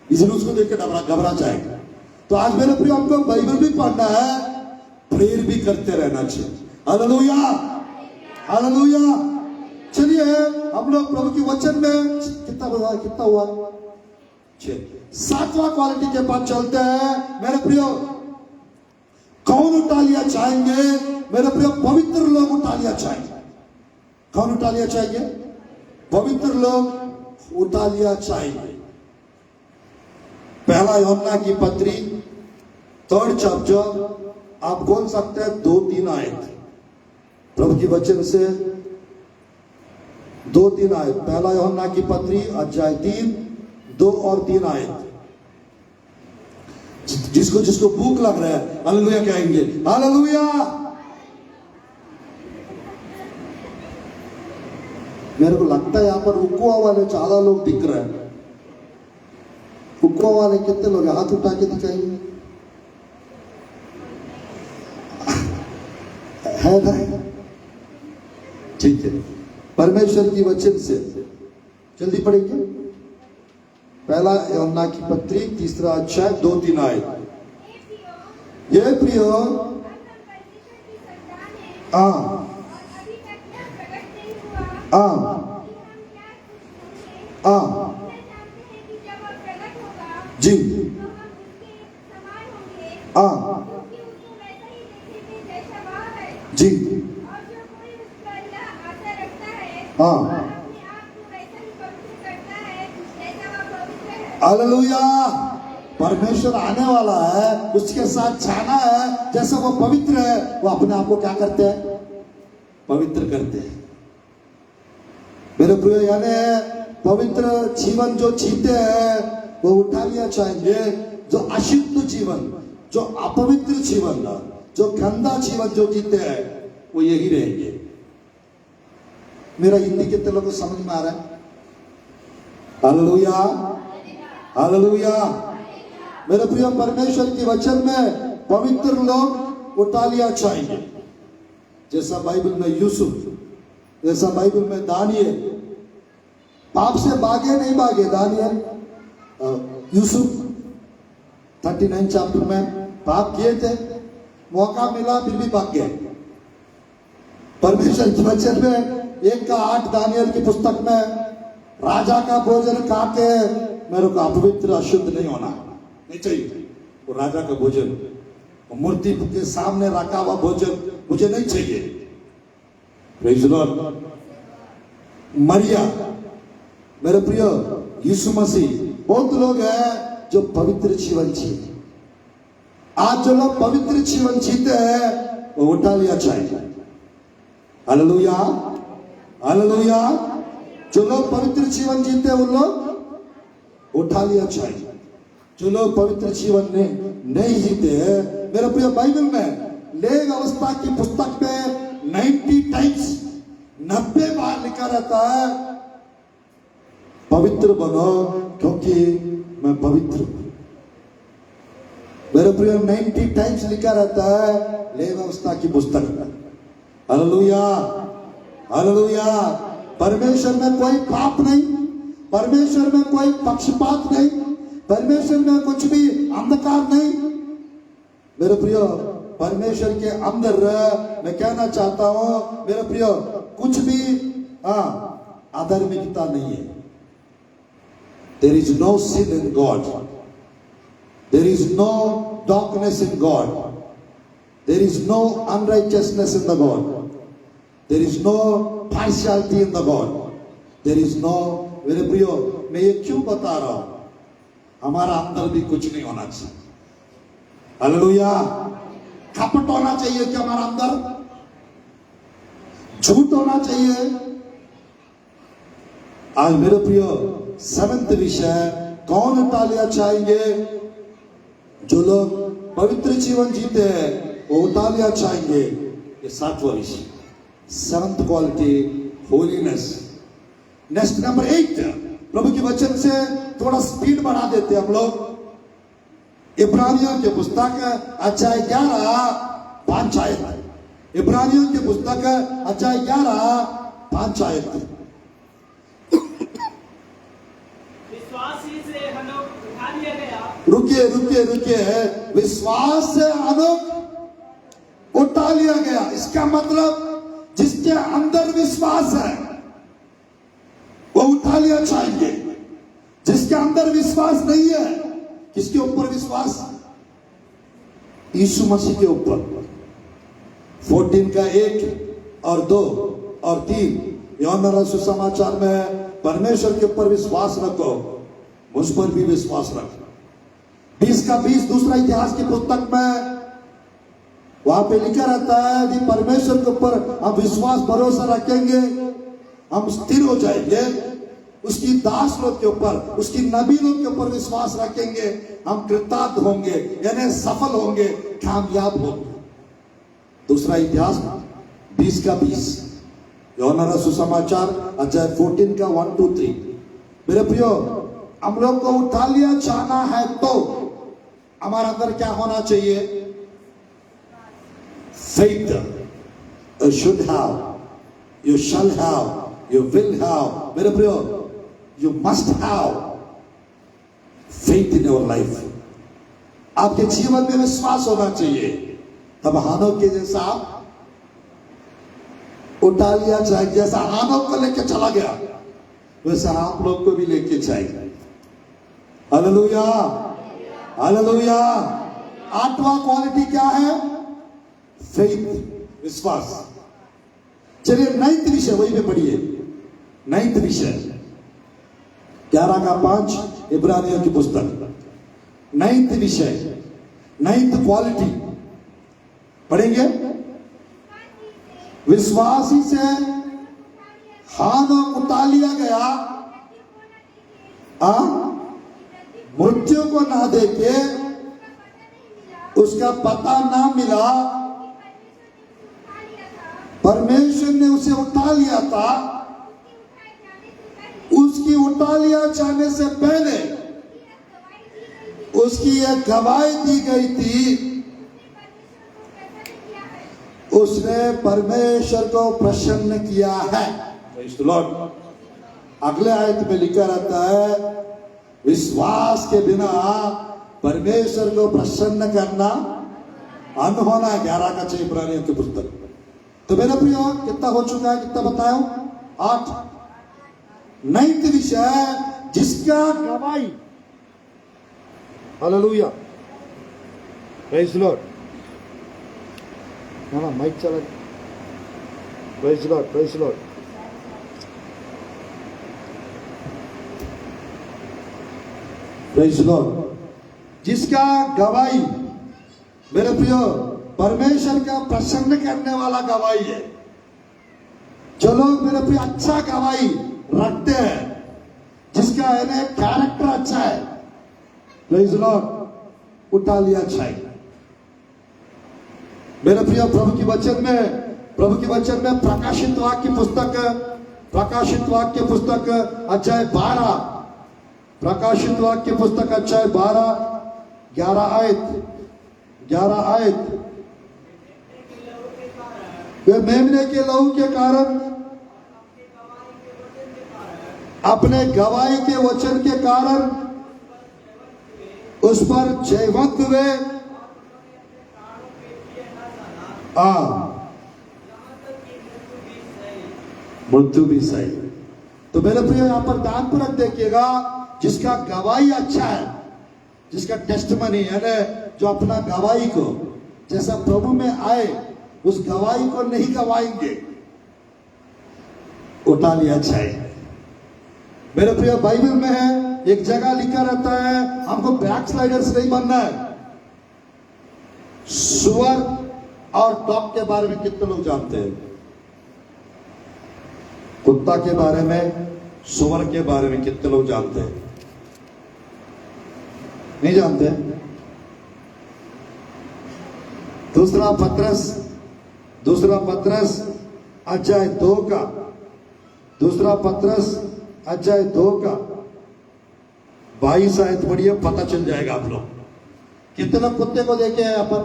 A: इसलिए उसको देख के घबरा जाएगा। तो आज मेरे प्रिय, हमको बाइबल भी पढ़ना है, प्रेयर भी करते रहना चाहिए। Hallelujah, hallelujah. चलिए हम लोग प्रभु के वचन में कितना हुआ 6, 7वां क्वालिटी के पास चलते हैं। मेरे प्रियो, कौन उठा लिया चाहेंगे? मेरे प्रियो, पवित्र लोग उठा लिया चाहेंगे। कौन उठा लिया चाहेंगे? पवित्र लोग उठा लिया चाहेंगे। 1 यूहन्ना की पत्री 3rd चैप्टर, आप खोल सकते हैं 2-3 आयत प्रभु की वचन से। 2-3 आयत, 1 यूहन्ना की पत्री अध्याय 3, 2 और 3 आयत। जिसको जिसको भूख लग रहा है हालेलुया कहेंगे, हालेलुया। मेरे को लगता है यहां पर उकुआ वाले ज्यादा लोग दिख रहे हैं। उकुआ वाले कितने लोग हैं? हाथ उठा के दिखाइए। है ना? ठीक है, परमेश्वर की वचन से जल्दी पढ़ेंगे। पहला यूहन्ना की पत्री 3 अध्याय 2-3 आयत। ये प्रियो जी जी हालेलुया। परमेश्वर आने वाला है, उसके साथ जाना है। जैसे वो पवित्र है, वो अपने आप को क्या करते हैं? पवित्र करते हैं। मेरे प्रिय, यानी पवित्र जीवन जो जीते हैं वो उठा लिया चाहेंगे। जो अशुद्ध जीवन, जो अपवित्र जीवन, जो गंदा जीवन जो जीते हैं वो यही रहेंगे। मेरा हिंदी कितने लोगों को समझ में आ रहा है? Hallelujah, hallelujah. मेरे प्रिय, परमेश्वर के वचन में पवित्र लोग उठा लिया चाहिए। जैसा बाइबल में यूसुफ, जैसा बाइबल में दानियल, पाप से भागे नहीं भागे दानियल। यूसुफ 39 चैप्टर में पाप किए थे, मौका मिला फिर भी भाग गए। परमेश्वर के वचन में 1:8 दानियल की पुस्तक में, राजा का भोजन खा के मेरे को अपवित्र अशुद्ध नहीं होना नहीं चाहिए। वो राजा का भोजन, मूर्ति के सामने रखा हुआ भोजन मुझे नहीं चाहिए। Praise the Lord. मरिया, मेरे प्रिय, यीशु मसीह, बहुत लोग हैं जो पवित्र जीवन जीते। आज जो लोग पवित्र जीवन जीते हैं वो उठा लिया चाहिए। Hallelujah, hallelujah. जो लोग पवित्र जीवन जीते हैं वो लोग उठा लिया चाहिए। जो लोग पवित्र जीवन नहीं जीते हैं, मेरे प्रिय, बाइबल में लेग अवस्था की पुस्तक में 90 बार लिखा रहता है, पवित्र बनो क्योंकि मैं पवित्र हूं। मेरे प्रिय, 90 टाइम्स लिखा रहता है लेग अवस्था की पुस्तक में। Hallelujah, hallelujah. परमेश्वर में कोई पाप नहीं, परमेश्वर में कोई पक्षपात नहीं, परमेश्वर में कुछ भी अंधकार नहीं। मेरे प्रिय, परमेश्वर के अंदर मैं कहना चाहता हूं, मेरे प्रिय, कुछ भी अधर्मिकता नहीं है। There is no sin in God. There is no darkness in God. There is no unrighteousness in the God. There is no partiality in the God. There is no, मेरे प्रियो, मैं ये क्यों बता रहा हूं? हमारा अंदर भी कुछ नहीं होना चाहिए। हालेलुया। कपट होना चाहिए क्या हमारा अंदर? झूठ होना चाहिए? आज मेरे प्रियो, 7वां विषय, कौन उठा लिया चाहेंगे? जो लोग पवित्र जीवन जीते हैं वो उठा लिया चाहेंगे। ये 7वां विषय, 7th quality, holiness. Next number 8, प्रभु के वचन से थोड़ा स्पीड बढ़ा देते हम लोग। इब्रानियों के पुस्तक अध्याय 11 5 आयत। इब्रानियों के पुस्तक अध्याय 11 5 आयत। रुकिए रुकिए रुकिए, विश्वास से हनोक उठा लिया गया। इसका मतलब जिसके अंदर विश्वास है वो उठा लिया चाहिए। जिसके अंदर विश्वास नहीं है, किसके ऊपर विश्वास? यीशु मसीह के ऊपर। 14 का 1 और 2 और 3 यूहन्ना सुसमाचार में, परमेश्वर के ऊपर विश्वास रखो, मुझ पर भी विश्वास रखो। 20 का 20 दूसरा इतिहास की पुस्तक में वहां पे लिखा रहता है कि परमेश्वर के ऊपर हम विश्वास भरोसा रखेंगे, हम स्थिर हो जाएंगे। उसकी दास लोग के ऊपर, उसकी नबी लोग के ऊपर विश्वास रखेंगे, हम कृतार्थ होंगे, यानी सफल होंगे, कामयाब होंगे। दूसरा इतिहास 20 का 20, यूहन्ना का सुसमाचार अध्याय 14 का 1 2 3। मेरे प्रियो, हम लोग को उठा लिया जाना है तो हमारे अंदर क्या होना चाहिए? faith. You should have, you shall have, you will have. मेरे प्रियो, you must have faith in your life. आपके जीवन में विश्वास होना चाहिए, तब हानोक के जैसा आप उठा लिया जाए। जैसा हानोक को लेके चला गया, वैसा आप लोग को भी लेके जाएगा। Hallelujah, hallelujah. 8वां क्वालिटी क्या है? फेथ, विश्वास। चलिए 9th विषय वही पे पढ़िए। 9th विषय 11 का 5 इब्रानियों की पुस्तक। 9th विषय, 9th क्वालिटी पढ़ेंगे। विश्वास ही से हानोक उठा लिया गया, मृत्यु को ना देके, उसका पता ना मिला, परमेश्वर ने उसे उठा लिया था। उसकी उठा लिया जाने से पहले उसकी एक गवाही दी गई थी, उसने परमेश्वर को प्रसन्न किया है। अगले आयत में लिखा रहता है, विश्वास के बिना परमेश्वर को प्रसन्न करना अनहोना। 11 का 6 इब्रानियों की पुस्तक। तो मेरे प्रियो, कितना हो चुका है? कितना बताया? 8। 9th विषय, जिसका गवाही। Hallelujah, praise Lord. ना माइक चला। Praise Lord, praise Lord. Praise Lord. जिसका गवाही, मेरे प्रियो, परमेश्वर का प्रसन्न करने वाला गवाही है। जो लोग मेरे प्रियो अच्छा गवाही रखते हैं, जिसका कैरेक्टर अच्छा है, प्रेज लॉर्ड, उठा लिया चाहिए। मेरे प्रियो, प्रभु की वचन में प्रकाशित वाक्य पुस्तक अध्याय 12, प्रकाशित वाक्य पुस्तक अध्याय 12 11 आयत। वे मेमने के लहू के कारण, अपने गवाही के वचन के कारण उस पर जयवंत हुए। मृत्यु भी सही। तो मेरे प्रिय, यहां पर ध्यानपूर्वक देखिएगा, जिसका गवाही अच्छा है, जिसका टेस्टमनी है, जो अपना गवाही को, जैसा प्रभु में आए, उस गवाही को नहीं गवाएंगे, उठा लिया चाहिए। मेरे प्रिय, बाइबल में है, एक जगह लिखा रहता है, हमको बैकस्लाइडर्स नहीं बनना है। सुअर और डॉग के बारे में कितने लोग जानते हैं? कुत्ता के बारे में, सुअर के बारे में कितने लोग जानते हैं? नहीं जानते? दूसरा पत्रस अध्याय 2 का, दूसरा पत्रस अध्याय 2 का 22 आयत पढ़िए, पता चल जाएगा आप लोग। कितने लोग कुत्ते को देखे हैं यहाँ पर?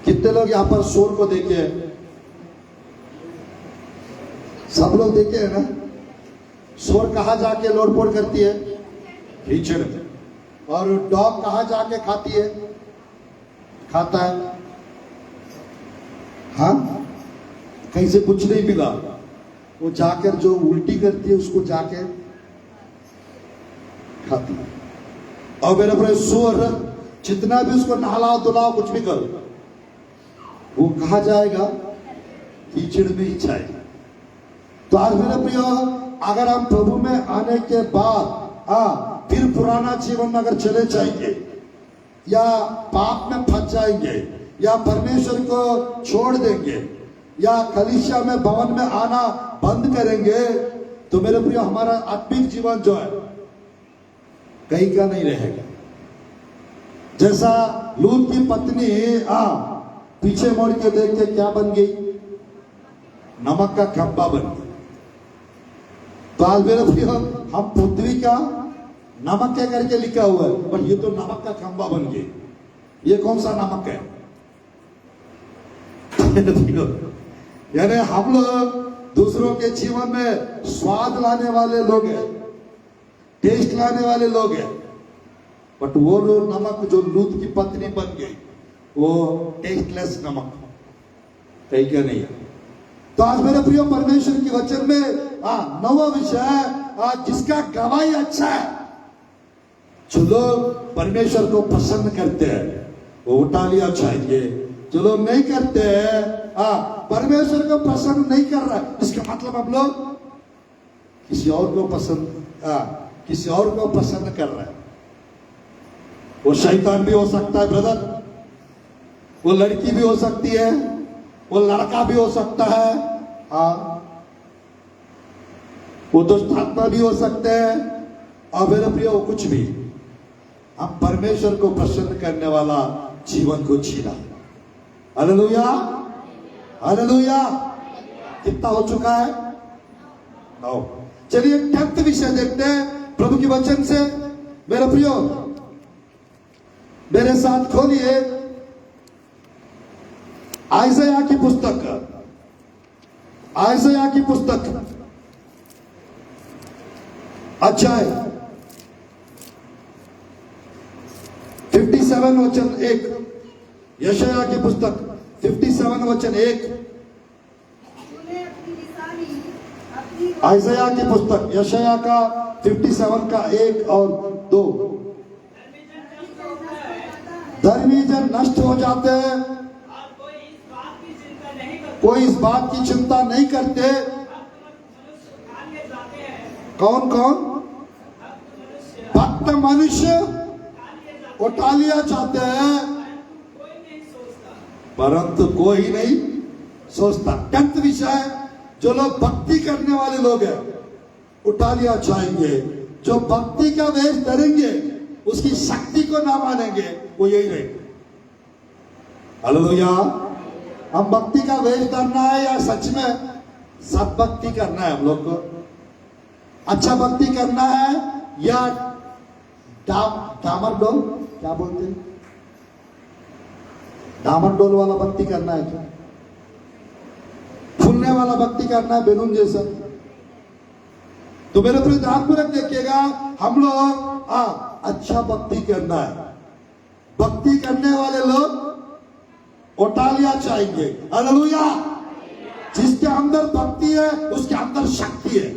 A: कितने लोग यहाँ पर सूअर को देखे हैं? सब लोग देखे हैं ना? सूअर कहाँ जाके लोड़पोड़ करती है? कीचड़ में। और डॉग कहाँ जाके खाती है? खाता है, हाँ, कहीं से कुछ नहीं मिला, वो जाकर जो उल्टी करती है उसको जाके खाती है। और मेरे पर सूअर जितना भी उसको नहलाओ धुलाओ कुछ भी करो, वो कहा जाएगा? कीचड़ में ही जाएगा। तो आज मेरे प्रियो, अगर हम प्रभु में आने के बाद फिर पुराना जीवन में अगर चले जाएंगे, या पाप में फंस जाएंगे, या परमेश्वर को छोड़ देंगे, या कलीसिया में भवन में आना बंद करेंगे, तो मेरे प्रिय हमारा आत्मिक जीवन जो है कहीं का नहीं रहेगा। जैसा लूत की पत्नी पीछे मुड़ के देख के क्या बन गई? नमक का खंबा बन गई। तो आज मेरे प्रिय हम पृथ्वी का नमक क्या करके लिखा हुआ है, पर ये तो नमक का खंबा बन गई। ये कौन सा नमक है? यानी हम लोग दूसरों के जीवन में स्वाद लाने वाले लोग हैं, टेस्ट लाने वाले लोग हैं, बट वो लोग नमक जो लूत की पत्नी बन गई वो टेस्टलेस नमक कहीं का नहीं है। तो आज मेरे प्रिय परमेश्वर के वचन में नवा विषय जिसका गवाही अच्छा है, जो लोग परमेश्वर को पसंद करते हैं वो उठा लिया चाहिए। जो लोग नहीं करते हैं परमेश्वर को पसंद नहीं कर रहा है, इसका मतलब हम लोग किसी और को पसंद कर रहे हैं। वो शैतान भी हो सकता है ब्रदर, वो लड़की भी हो सकती है, वो लड़का भी हो सकता है, वो दुष्ट आत्मा भी हो सकते हैं, और मेरे प्रिय वो कुछ भी। हम परमेश्वर को प्रसन्न करने वाला जीवन को जीना। Hallelujah, hallelujah. कितना हो चुका है? 9। चलिए 10th विषय देखते हैं प्रभु के वचन से। मेरे प्रियो मेरे साथ खोलिए आइज़ाया की पुस्तक, आइज़ाया की पुस्तक अध्याय 57 वचन 1। यशाया की पुस्तक 57 वचन 1। आइज़ाया की पुस्तक यशाया का 57 का 1 और 2। धर्मी जन नष्ट हो जाते हैं, कोई इस बात की चिंता नहीं करते। कौन कौन? भक्त मनुष्य उठा लिया जाते हैं, परंतु कोई नहीं सोचता। 10th विषय, जो लोग भक्ति करने वाले लोग हैं उठा लिया जाएंगे। जो भक्ति का वेश धरेंगे, उसकी शक्ति को ना मानेंगे, वो यही रहेंगे। हालेलुया। हम भक्ति का वेश धरना है या सच में सब भक्ति करना है? हम लोग को अच्छा भक्ति करना है या डामरडोल, क्या बोलते हैं, डामरडोल वाला भक्ति करना है क्या? फूलने वाला भक्ति करना है बेलून जैसा? तो मेरे प्रिय ध्यानपूर्वक देखिएगा, हम लोग अच्छा भक्ति करना है। भक्ति करने वाले लोग उठा लिया चाहेंगे। हालेलुया। जिसके अंदर भक्ति है उसके अंदर शक्ति है।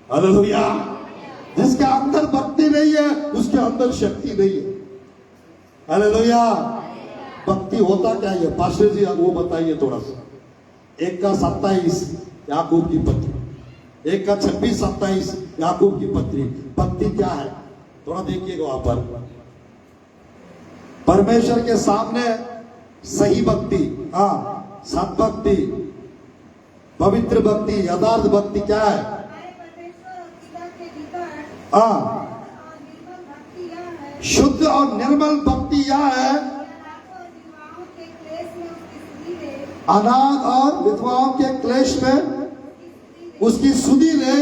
A: हालेलुया। जिसके अंदर भक्ति नहीं है उसके अंदर शक्ति नहीं है। हालेलुया। भक्ति होता क्या है पास्टर जी, वो बताइए थोड़ा सा। 1 का 27 याकूब की पत्री, 1 का 26-27 याकूब की पत्री। भक्ति क्या है थोड़ा देखिएगा वहां पर। परमेश्वर के सामने सही भक्ति, सद्भक्ति, पवित्र भक्ति, यथार्थ भक्ति क्या है? शुद्ध और निर्मल भक्ति यह है, अनाथ और विधवाओं के क्लेश में उसकी सुधि ले,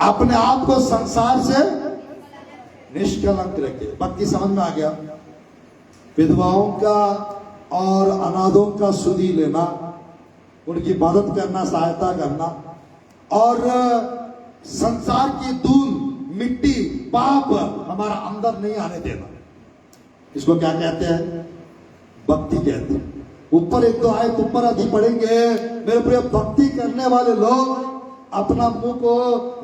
A: अपने आप को संसार से निष्कलंक रखे। भक्ति समझ में आ गया? विधवाओं का और अनाथों का सुधि लेना, उनकी मदद करना, सहायता करना, और संसार की धूल, मिट्टी, पाप हमारा अंदर नहीं आने देना। इसको क्या कहते हैं? भक्ति कहते हैं। ऊपर 1-2 आयत ऊपर अधिक पढ़ेंगे। मेरे प्रिय भक्ति करने वाले लोग अपना मुंह को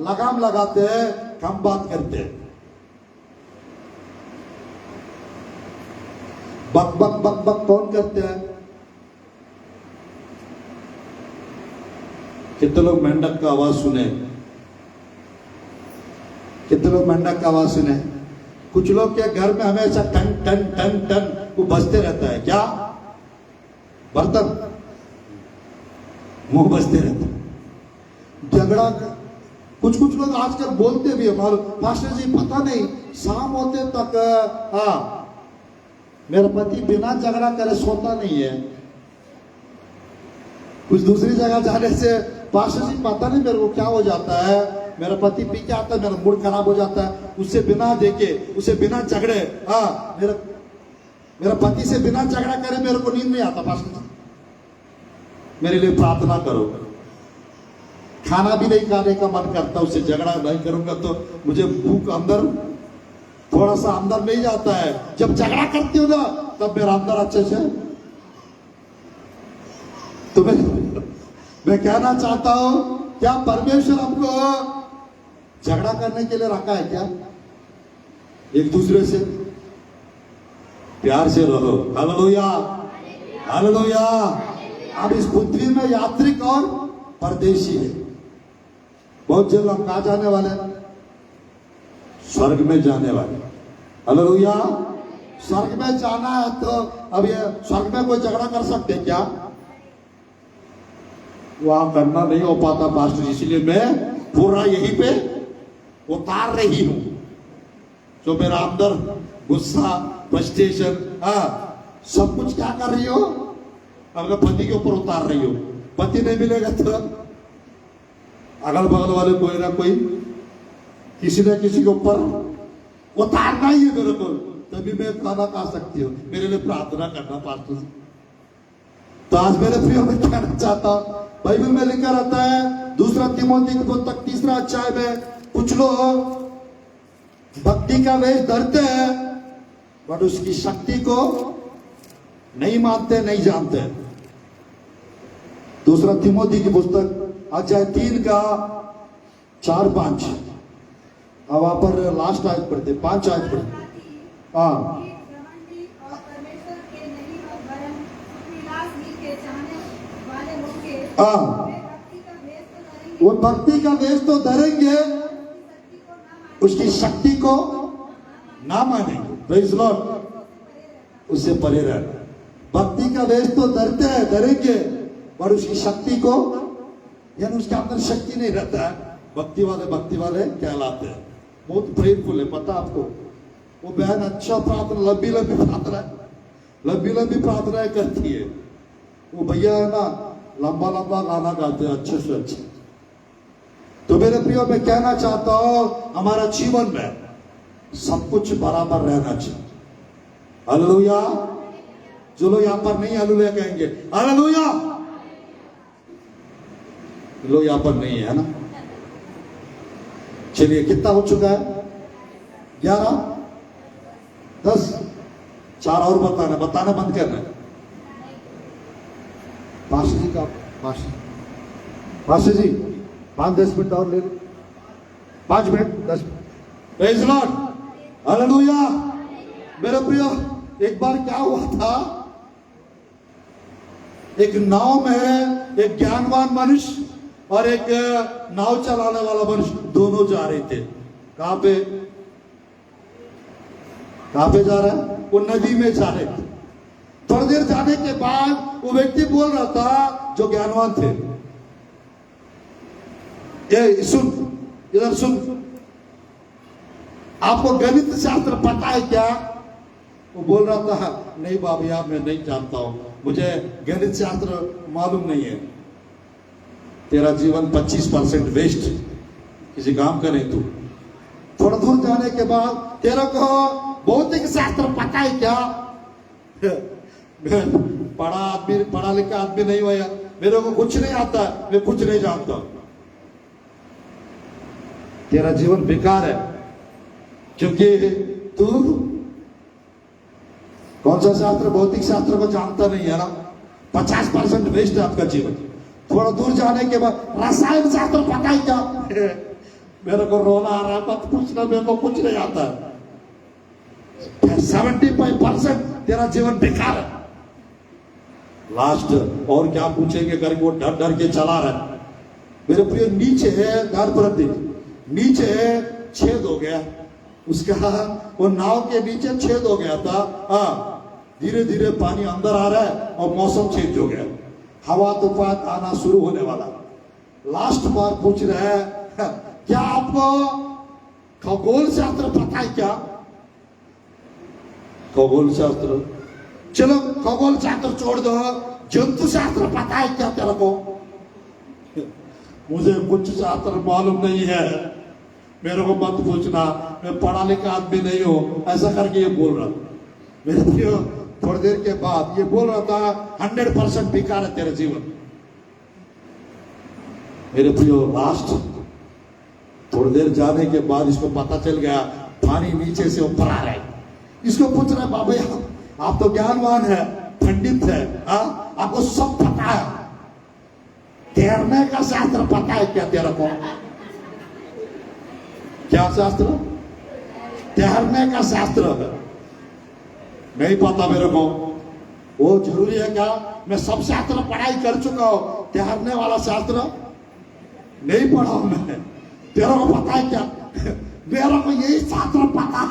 A: लगाम लगाते हैं, कम बात करते हैं। बक बक बक बक कौन करते हैं? कितने लोग मेंढक का आवाज सुने? कितने लोग मेंढक का आवाज सुने? कुछ लोग के घर में हमेशा टन टन टन टन वो बजते रहता है। क्या? बर्तन, मुंह बजते रहता है। झगड़ा कुछ लोग आजकल बोलते भी है, मालूम पास्टर जी पता नहीं शाम होते तक मेरा पति बिना झगड़ा करे सोता नहीं है। कुछ दूसरी जगह जाने से पास्टर जी पता नहीं मेरे को क्या हो जाता है, मेरा पति पी के आता है, मेरा मूड खराब हो जाता है, उससे बिना देखे उसे बिना झगड़े मेरा पति से बिना झगड़ा करे मेरे को नींद नहीं आता। पास्टर जी मेरे लिए प्रार्थना करो। खाना भी नहीं खाने का मन करता, उससे झगड़ा नहीं करूंगा तो मुझे भूख अंदर थोड़ा सा अंदर नहीं जाता है। जब झगड़ा करती हूँ ना तब मेरा अंदर अच्छे से। तो मैं कहना चाहता हूं, क्या परमेश्वर हमको झगड़ा करने के लिए रखा है क्या? एक दूसरे से प्यार से रहो। Hallelujah, hallelujah. अब इस पृथ्वी में यात्रिक और परदेशी है। बहुत जल्द हम कहा जाने वाले हैं? स्वर्ग में जाने वाले। हालेलुया। स्वर्ग में जाना है तो अब ये स्वर्ग में कोई झगड़ा कर सकते क्या? वहां करना नहीं हो पाता पास्टर, इसलिए मैं पूरा यहीं पे उतार रही हूं। जो मेरा अंदर गुस्सा, फ्रस्ट्रेशन, सब कुछ क्या कर रही हो? अपने पति के ऊपर उतार रही हो। पति नहीं मिलेगा तो अगल बगल वाले कोई ना कोई किसी न किसी के ऊपर उतारना ही है मेरे को, तभी मैं खाना खा सकती हूँ। मेरे लिए प्रार्थना करना पास्टर। तो आज मेरे प्रिय में कहना चाहता हूं, बाइबल में लिखा रहता है 2 तीमुथियुस की पुस्तक 3 अध्याय में, कुछ लोग भक्ति का वेश धरते हैं बट उसकी शक्ति को नहीं मानते, नहीं जानते। 2 तीमुथियुस की पुस्तक अध्याय 3 का 4-5। अब वहां पर लास्ट आयत पढ़ते, 5 आयत पढ़ते। हाँ, वो भक्ति का वेश तो धरेंगे, उसकी शक्ति को ना मानेंगे। Praise Lord. उससे परे रहना। भक्ति का वेश तो धरेंगे और उसकी शक्ति को, यानी उसके अंदर शक्ति नहीं रहता है। भक्ति वाले कहलाते हैं। बहुत प्रेमफुल है, पता आपको। वो बहन अच्छा प्रार्थना, लंबी प्रार्थनाएं करती है। वो भैया है ना, लंबा गाना गाते हैं अच्छे से अच्छे। तो मेरे प्रियो, मैं कहना चाहता हूं, हमारा जीवन में सब कुछ बराबर रहना चाहिए। हालेलुया। जो लोग यहां पर नहीं हालेलुया कहेंगे, हालेलुया। लोग यहां पर नहीं है ना। चलिए, कितना हो चुका है? 11, 10, 4 और बताना बंद करना है। पास्टर जी का पास्टर जी 5-10 मिनट और ले लो। 5 minute 10 minute. Praise Lord. Hallelujah. मेरे प्रियो, एक बार क्या हुआ था, एक नाव में एक ज्ञानवान मनुष्य और एक नाव चलाने वाला मनुष्य, दोनों जा रहे थे। कहां पे जा रहा है? वो नदी में जा रहे थे। थोड़ी देर जाने के बाद वो व्यक्ति बोल रहा था, जो ज्ञानवान थे, ये सुन, इधर सुन, आपको गणित शास्त्र पता है क्या? वो बोल रहा था, नहीं बाबा मैं नहीं जानता हूं, मुझे गणित शास्त्र मालूम नहीं है। तेरा जीवन 25% वेस्ट, किसी काम का नहीं तू। थोड़ा दूर जाने के बाद, तेरा को भौतिक शास्त्र पता है क्या? पढ़ा लिखा आदमी नहीं हुआ, मेरे को कुछ नहीं आता, मैं कुछ नहीं जानता। तेरा जीवन बेकार है, क्योंकि तू कौन सा शास्त्र, भौतिक शास्त्र को जानता नहीं है ना। 50% वेस्ट है आपका जीवन। थोड़ा दूर जाने के बाद, रसायन शास्त्र पता है क्या? मेरे को रोना आ रहा है, मत पूछना, मेरे को कुछ नहीं आता। 75% तेरा जीवन बेकार है। लास्ट और क्या पूछेंगे करके वो डर के चला रहा है। मेरे प्रिय, नीचे है घर पर देख, नीचे है छेद हो गया उसका, वो नाव के नीचे छेद हो गया था। धीरे धीरे पानी अंदर आ रहा है और मौसम चेंज हो गया, हवा तूफान आना शुरू होने वाला। लास्ट बार पूछ रहे हैं, क्या आपको खगोल शास्त्र पता है क्या? खगोल शास्त्र, चलो खगोल शास्त्र छोड़ दो, जंतु शास्त्र पता है क्या तेरे को? मुझे कुछ शास्त्र मालूम नहीं है, मेरे को मत पूछना, मैं पढ़ा लिखा आदमी नहीं हूं, ऐसा करके ये बोल रहा। मेरे प्रियो, थोड़ी देर के बाद ये बोल रहा था 100% बेकार है तेरा जीवन। मेरे प्रियो, लास्ट थोड़ी देर जाने के बाद इसको पता चल गया पानी नीचे से ऊपर आ रहा है। इसको पूछ रहा है, बाबा आप तो ज्ञानवान है, पंडित है, आपको सब पता है, तैरने का शास्त्र पता है क्या तेरे को? क्या शास्त्र? तैरने का शास्त्र नहीं पता मेरे को। वो जरूरी है क्या? मैं सब शास्त्र पढ़ाई कर चुका हूं, तैरने वाला शास्त्र नहीं पढ़ा हूं मैं। तेरे को पता है क्या? मेरे को यही शास्त्र पता है,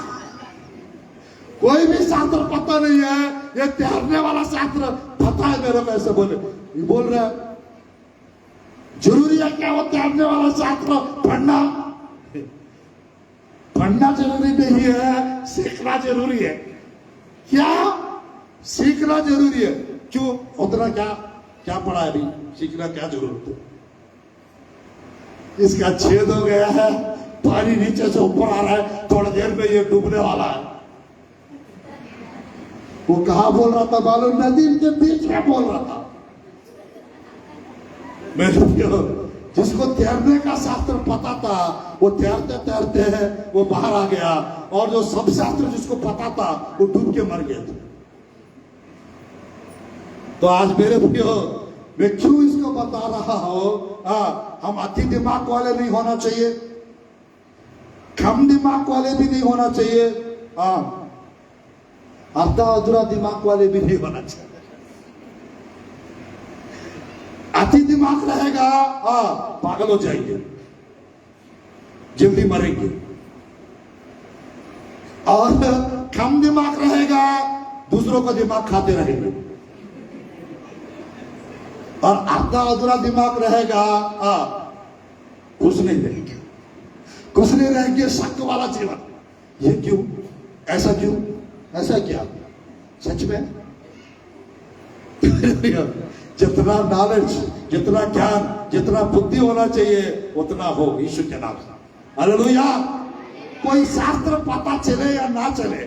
A: कोई भी शास्त्र पता नहीं है, ये तैरने वाला शास्त्र पता है मेरे को। ऐसे बोले, ये बोल रहा है जरूरी है क्या वो तैरने वाला शास्त्र पढ़ना? पढ़ना जरूरी नहीं है, सीखना जरूरी है। क्या सीखना जरूरी है? क्यों? उतना क्या पढ़ा है अभी, सीखना क्या जरूरत है? इसका छेद हो गया है, पानी नीचे से ऊपर आ रहा है, थोड़ी देर में ये डूबने वाला है। वो कहा बोल रहा था मालूम? नदी के बीच में बोल रहा था। जिसको तैरने का शास्त्र पता था, वो तैरते तैरते है वो बाहर आ गया, और जो सब शास्त्र जिसको पता था वो डूब के मर गए थे। तो आज मेरे प्रियो, मैं क्यों इसको बता रहा हूं? हम अति दिमाग वाले नहीं होना चाहिए, कम दिमाग वाले भी नहीं होना चाहिए, आधा अधूरा दिमाग वाले भी नहीं होना चाहिए। अति दिमाग रहेगा, पागल हो जाएंगे, जल्दी मरेंगे। और कम दिमाग रहेगा, दूसरों का दिमाग खाते रहेंगे। और आधा अधूरा दिमाग रहेगा, कुछ नहीं रहेंगे, कुछ नहीं रहेंगे, शक वाला जीवन। ये क्यों? ऐसा क्यों? ऐसा क्या? सच में जितना नॉलेज, जितना ज्ञान, जितना बुद्धि होना चाहिए उतना हो ईश्वर के नाम से। हालेलुया। कोई शास्त्र पता चले या ना चले,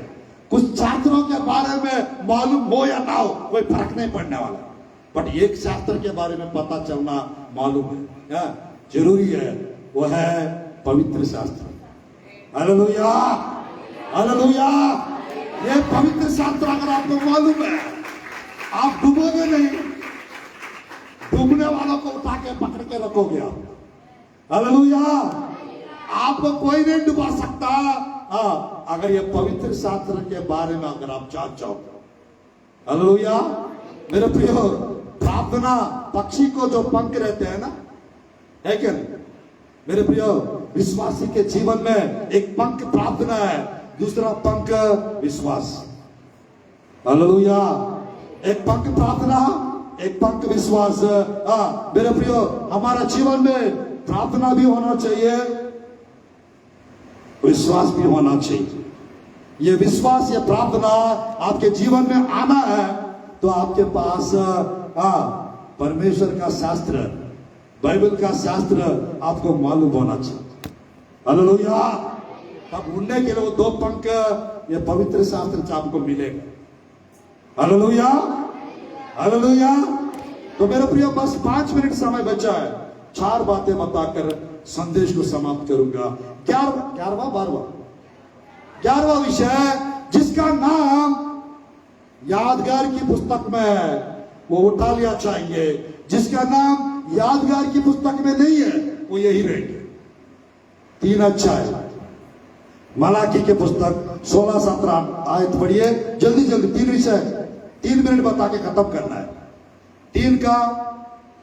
A: कुछ शास्त्रों के बारे में मालूम हो या ना हो, कोई फर्क नहीं पड़ने वाला। बट एक शास्त्र के बारे में पता चलना मालूम है, जरूरी है, वो है पवित्र शास्त्र। Hallelujah, hallelujah. ये पवित्र शास्त्र अगर आपको मालूम है, आप डूबोगे नहीं, डूबने वालों को उठा के पकड़ के रखोगे आप। हालेलुया। आपको कोई नहीं डुबा सकता अगर ये पवित्र शास्त्र के बारे में अगर आप जान जाओ। हालेलुया। मेरे प्रियो, प्रार्थना पक्षी को जो पंख रहते हैं ना, है क्या? मेरे प्रियो, विश्वासी के जीवन में एक पंख प्रार्थना है, दूसरा पंख विश्वास। हालेलुया। एक पंख प्रार्थना, एक पंख विश्वास। मेरे प्रियो, हमारा जीवन में प्रार्थना भी होना चाहिए, विश्वास भी होना चाहिए। ये विश्वास, ये प्रार्थना आपके जीवन में आना है तो आपके पास परमेश्वर का शास्त्र, बाइबल का शास्त्र आपको मालूम होना चाहिए। हालेलुया। तब उड़ने के लिए वो दो पंख, ये पवित्र शास्त्र से आपको मिलेगा। Hallelujah, hallelujah. तो मेरे प्रियो, बस 5 मिनट समय बचा है, 4 बातें बताकर संदेश को समाप्त करूंगा। 11वां विषय, जिसका नाम यादगार की पुस्तक में है वो उठा लिया चाहेंगे, जिसका नाम यादगार की पुस्तक में नहीं है वो यही रहेंगे। 3 अच्छा है। मलाकी की पुस्तक 16-17 आयत पढ़िए, जल्दी जल्दी। 3 विषय, 3 मिनट बता के खत्म करना है। 3 का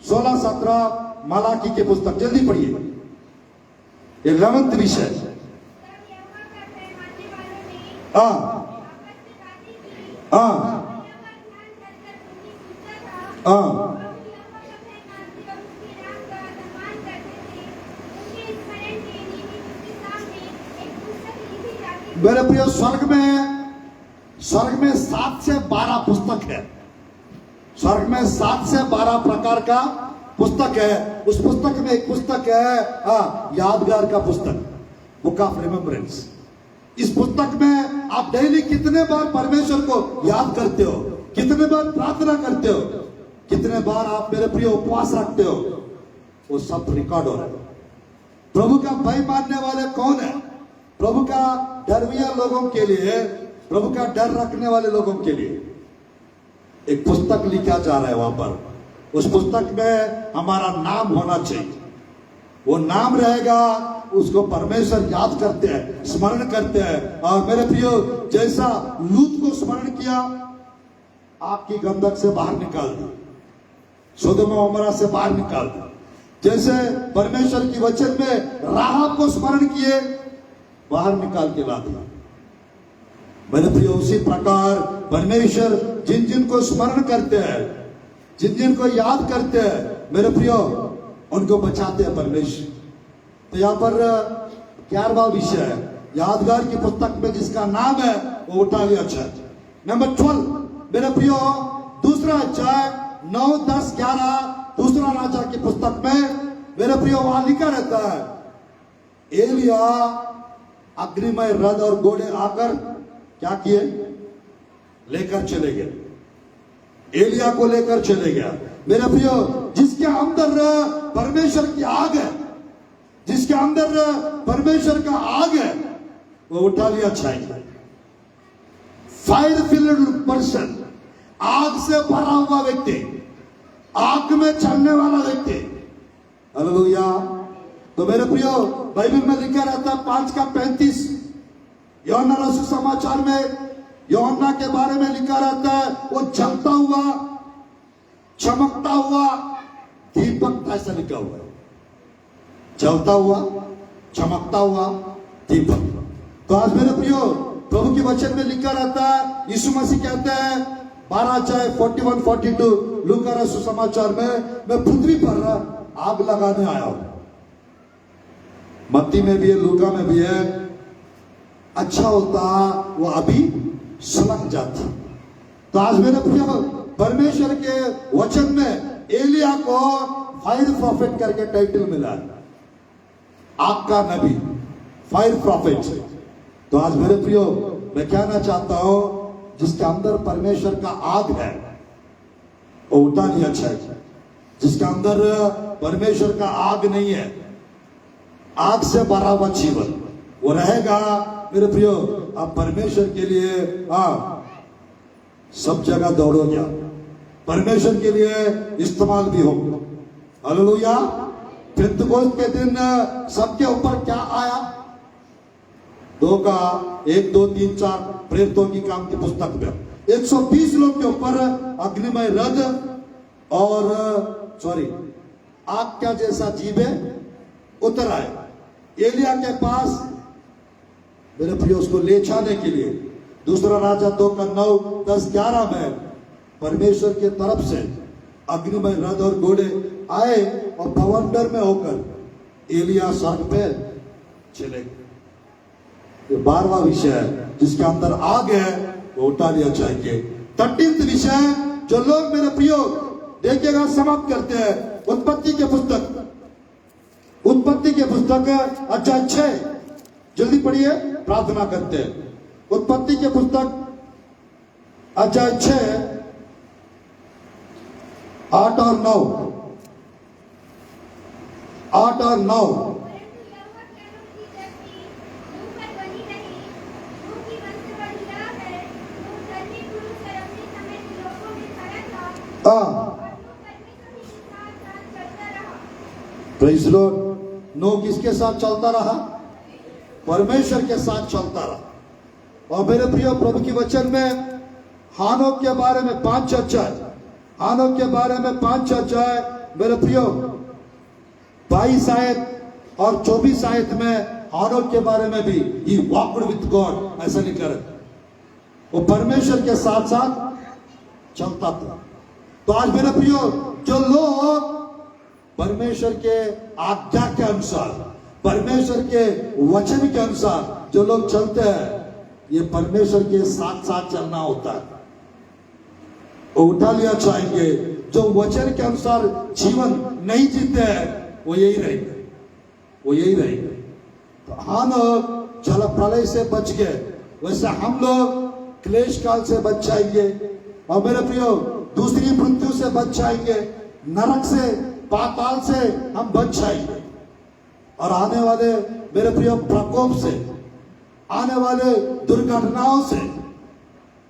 A: 16-17 मलाकी की पुस्तक, जल्दी पढ़िए। 11वां विषय। मेरे प्रिय, स्वर्ग में 7 से 12 पुस्तक है। स्वर्ग में 7 से 12 प्रकार का पुस्तक है। उस पुस्तक में एक पुस्तक है यादगार का पुस्तक, बुक ऑफ रिमेम्बरेंस। इस पुस्तक में आप डेली कितने बार परमेश्वर को याद करते हो, कितने बार प्रार्थना करते हो, कितने बार आप मेरे प्रिय उपवास रखते हो, वो सब रिकॉर्ड हो रहा है। प्रभु का भय मानने वाले कौन है? प्रभु का डरविया लोगों के लिए, प्रभु का डर रखने वाले लोगों के लिए एक पुस्तक लिखा जा रहा है। वहां पर उस पुस्तक में हमारा नाम होना चाहिए। वो नाम रहेगा, उसको परमेश्वर याद करते हैं, स्मरण करते हैं। और मेरे प्रियो, जैसा लूत को स्मरण किया, आपकी गंधक से बाहर निकाल दी, सोदोम और अमोरा से बाहर निकाल दी। जैसे परमेश्वर की वचन में राहाब को स्मरण किए, बाहर निकाल के ला दिया। मेरे प्रियो, उसी प्रकार परमेश्वर जिन जिन को स्मरण करते हैं, जिन जिन को याद करते हैं, मेरे प्रियो, उनको बचाते हैं परमेश्वर। तो यहाँ पर 11वां विषय है, यादगार की पुस्तक में जिसका नाम है वो उठा लिया अध्याय नंबर 12। मेरे प्रियो, दूसरा अध्याय 9, 10, 11 दूसरा राजा की पुस्तक में मेरे प्रियो वहां लिखा रहता है, एलिया अग्निमय रथ और घोड़े आकर क्या किए? लेकर चले गए। एलिया को लेकर चले गया। मेरे प्रियो, जिसके अंदर परमेश्वर की आग है, जिसके अंदर परमेश्वर का आग है, वो उठा लिया चाहिए। फायर फिल्ड पर्सन, आग से भरा हुआ व्यक्ति, आग में चलने वाला व्यक्ति। हालेलुया। तो मेरे प्रियो, बाइबल में लिखा रहता है 5:35, यूहन्ना रसूल समाचार में यूहन्ना के बारे में लिखा रहता है, वो जलता हुआ, चमकता हुआ दीपक, ऐसा लिखा हुआ है, जलता हुआ, चमकता हुआ दीपक। तो आज मेरे प्रियो, प्रभु के वचन में लिखा रहता है, यीशु मसीह कहते हैं 12:41-42 लूका रसूल समाचार में, मैं पृथ्वी पर आग लगाने आया हूं। मत्ती में भी है, लूका में भी है। अच्छा होता वो अभी सुलग जाता। तो आज मेरे प्रियो, परमेश्वर के वचन में एलिया को फायर प्रॉफिट करके टाइटल मिला है, आग का नबी, फायर प्रॉफिट। तो आज मेरे प्रियो, मैं कहना चाहता हूं, जिसके अंदर परमेश्वर का आग है वो उठा नहीं अच्छा है। जिसके अंदर परमेश्वर का आग नहीं है, आग से भरा हुआ जीवन वो रहेगा। मेरे प्रियो, आप परमेश्वर के लिए सब जगह दौड़ोगे, परमेश्वर के लिए इस्तेमाल भी होगा। हालेलुया। पेंतकोस्त के दिन सबके ऊपर क्या आया? 1 2 3 4 प्रेरितों की काम की पुस्तक में 120 लोग के ऊपर अग्निमय रथ और आग का जैसा जीवे उतर आए एलिया के पास। मेरे प्रियो, उसको ले जाने के लिए दूसरा राजा 2:9, 10, 11 में परमेश्वर के तरफ से अग्निमय रथ और घोड़े आए और बवंडर में होकर एलिया स्वर्ग पे चले गए। ये 12वां विषय है, जिसके अंदर आग है वो उठा लिया चाहिए। 13वां विषय जो लोग मेरे प्रियो देखिएगा समाप्त करते हैं, उत्पत्ति के पुस्तक अध्याय 6, जल्दी पढ़िए, प्रार्थना करते हैं। उत्पत्ति के पुस्तक अध्याय 6, 8 और 9। Praise Lord. नोह किसके साथ चलता रहा? परमेश्वर के साथ चलता रहा। और मेरे प्रिय, प्रभु की वचन में हानोक के बारे में 5 अध्याय मेरे प्रियो 22 आयत और 24 आयत में हानोक के बारे में भी ही वॉक्ड विद गॉड ऐसा लिखा है, वो परमेश्वर के साथ साथ चलता था। तो आज मेरे प्रियो, जो लोग परमेश्वर के आज्ञा के अनुसार, परमेश्वर के वचन के अनुसार जो लोग चलते हैं, ये परमेश्वर के साथ साथ चलना होता है। वो उठा लिया चाहेंगे जो वचन के अनुसार जीवन नहीं जीते हैं वो यही रहेंगे, वो यही रहेंगे। तो हम लोग जल प्रलय से बच गए, वैसे हम लोग क्लेश काल से बच जाएंगे और मेरे प्रियो दूसरी मृत्यु से बच जाएंगे, नरक से पाताल से हम बच जाएंगे और आने वाले मेरे प्रियो प्रकोप से, आने वाले दुर्घटनाओं से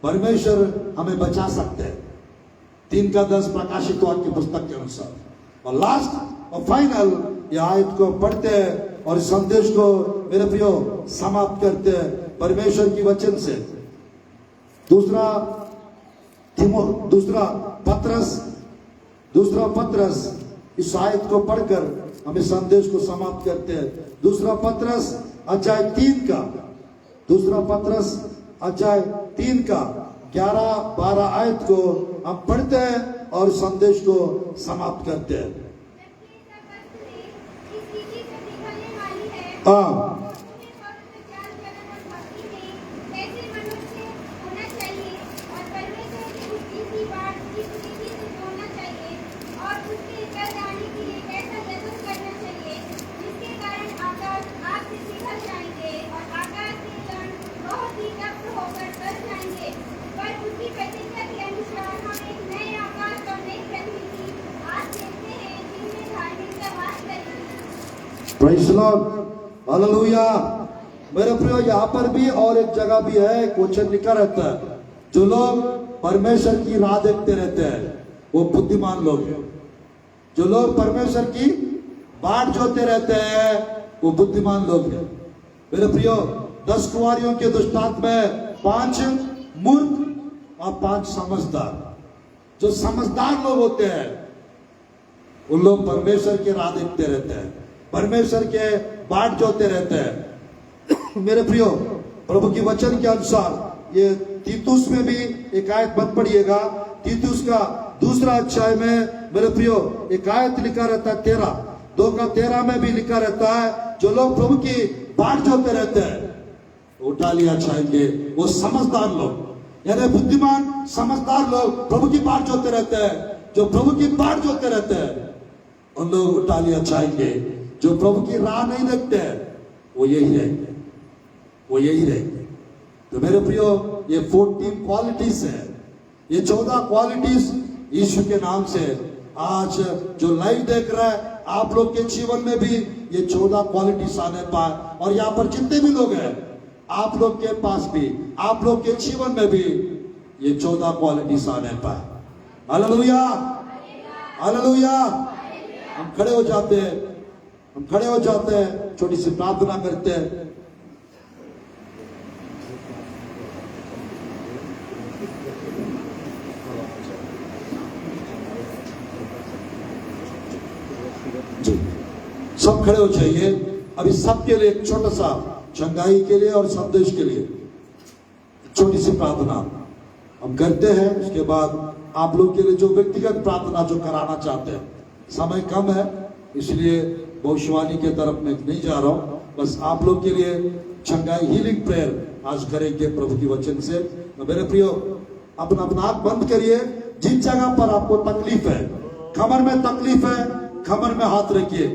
A: परमेश्वर हमें बचा सकते हैं। 3:10 प्रकाशित वाक्य पुस्तक के अनुसार। और लास्ट और फाइनल ये आयत को पढ़ते हैं और इस संदेश को मेरे प्रियो समाप्त करते हैं परमेश्वर की वचन से। दूसरा पत्रस इस आयत को पढ़कर हम इस संदेश को समाप्त करते हैं। दूसरा पत्रस अध्याय 3 का 11-12 आयत को हम पढ़ते हैं और संदेश को समाप्त करते हैं। Praise the Lord, Hallelujah। मेरे प्रियो यहाँ पर भी और एक जगह भी है, क्वेश्चन लिखा रहता है जो लोग परमेश्वर की राह देखते रहते हैं वो बुद्धिमान लोग हैं। जो लोग परमेश्वर की बाट जोते रहते हैं वो बुद्धिमान लोग हैं। मेरे प्रियो 10 कुंवारियों के दृष्टांत में 5 मूर्ख और 5 समझदार। जो समझदार लोग होते हैं उन लोग परमेश्वर की राह देखते रहते हैं, परमेश्वर के बाट जोते रहते हैं। मेरे प्रियो प्रभु की वचन के अनुसार ये तीतुस में भी एक आयत मत पढ़िएगा। तीतुस का 2 अध्याय में मेरे प्रियो एक आयत लिखा रहता है 2:13 में भी लिखा रहता है जो लोग प्रभु की बाट जोते रहते हैं उठा लिया चाहेंगे वो समझदार लोग, यानी बुद्धिमान समझदार लोग प्रभु की बाट जोते रहते हैं। जो प्रभु की बाट जोते रहते हैं उन लोग उठा लिया चाहेंगे। जो प्रभु की राह नहीं देखते हैं वो यही रहेंगे, वो यही रहेंगे। तो मेरे प्रियो ये 14 क्वालिटीज है, ये 14 क्वालिटीज यीशु के नाम से आज जो लाइव देख रहा है आप लोग के जीवन में भी ये 14 क्वालिटीज आने पाए और यहाँ पर जितने भी लोग हैं आप लोग के पास भी, आप लोग के जीवन में भी ये 14 क्वालिटीज आने पाए। Hallelujah, hallelujah. हम खड़े हो जाते हैं, हम खड़े हो जाते हैं, छोटी सी प्रार्थना करते हैं। जी सब खड़े हो जाइए। अभी सबके लिए एक छोटा सा चंगाई के लिए और संदेश के लिए छोटी सी प्रार्थना हम करते हैं। उसके बाद आप लोग के लिए जो व्यक्तिगत प्रार्थना जो कराना चाहते हैं, समय कम है इसलिए भविष्यवाणी के तरफ में नहीं जा रहा हूं, बस आप लोग के लिए चंगाई हीलिंग प्रेयर आज करेंगे प्रभु की वचन से। मेरे प्रियो अपना आंख बंद करिए। जिन जगह पर आपको तकलीफ है, कमर में तकलीफ है कमर में हाथ रखिए,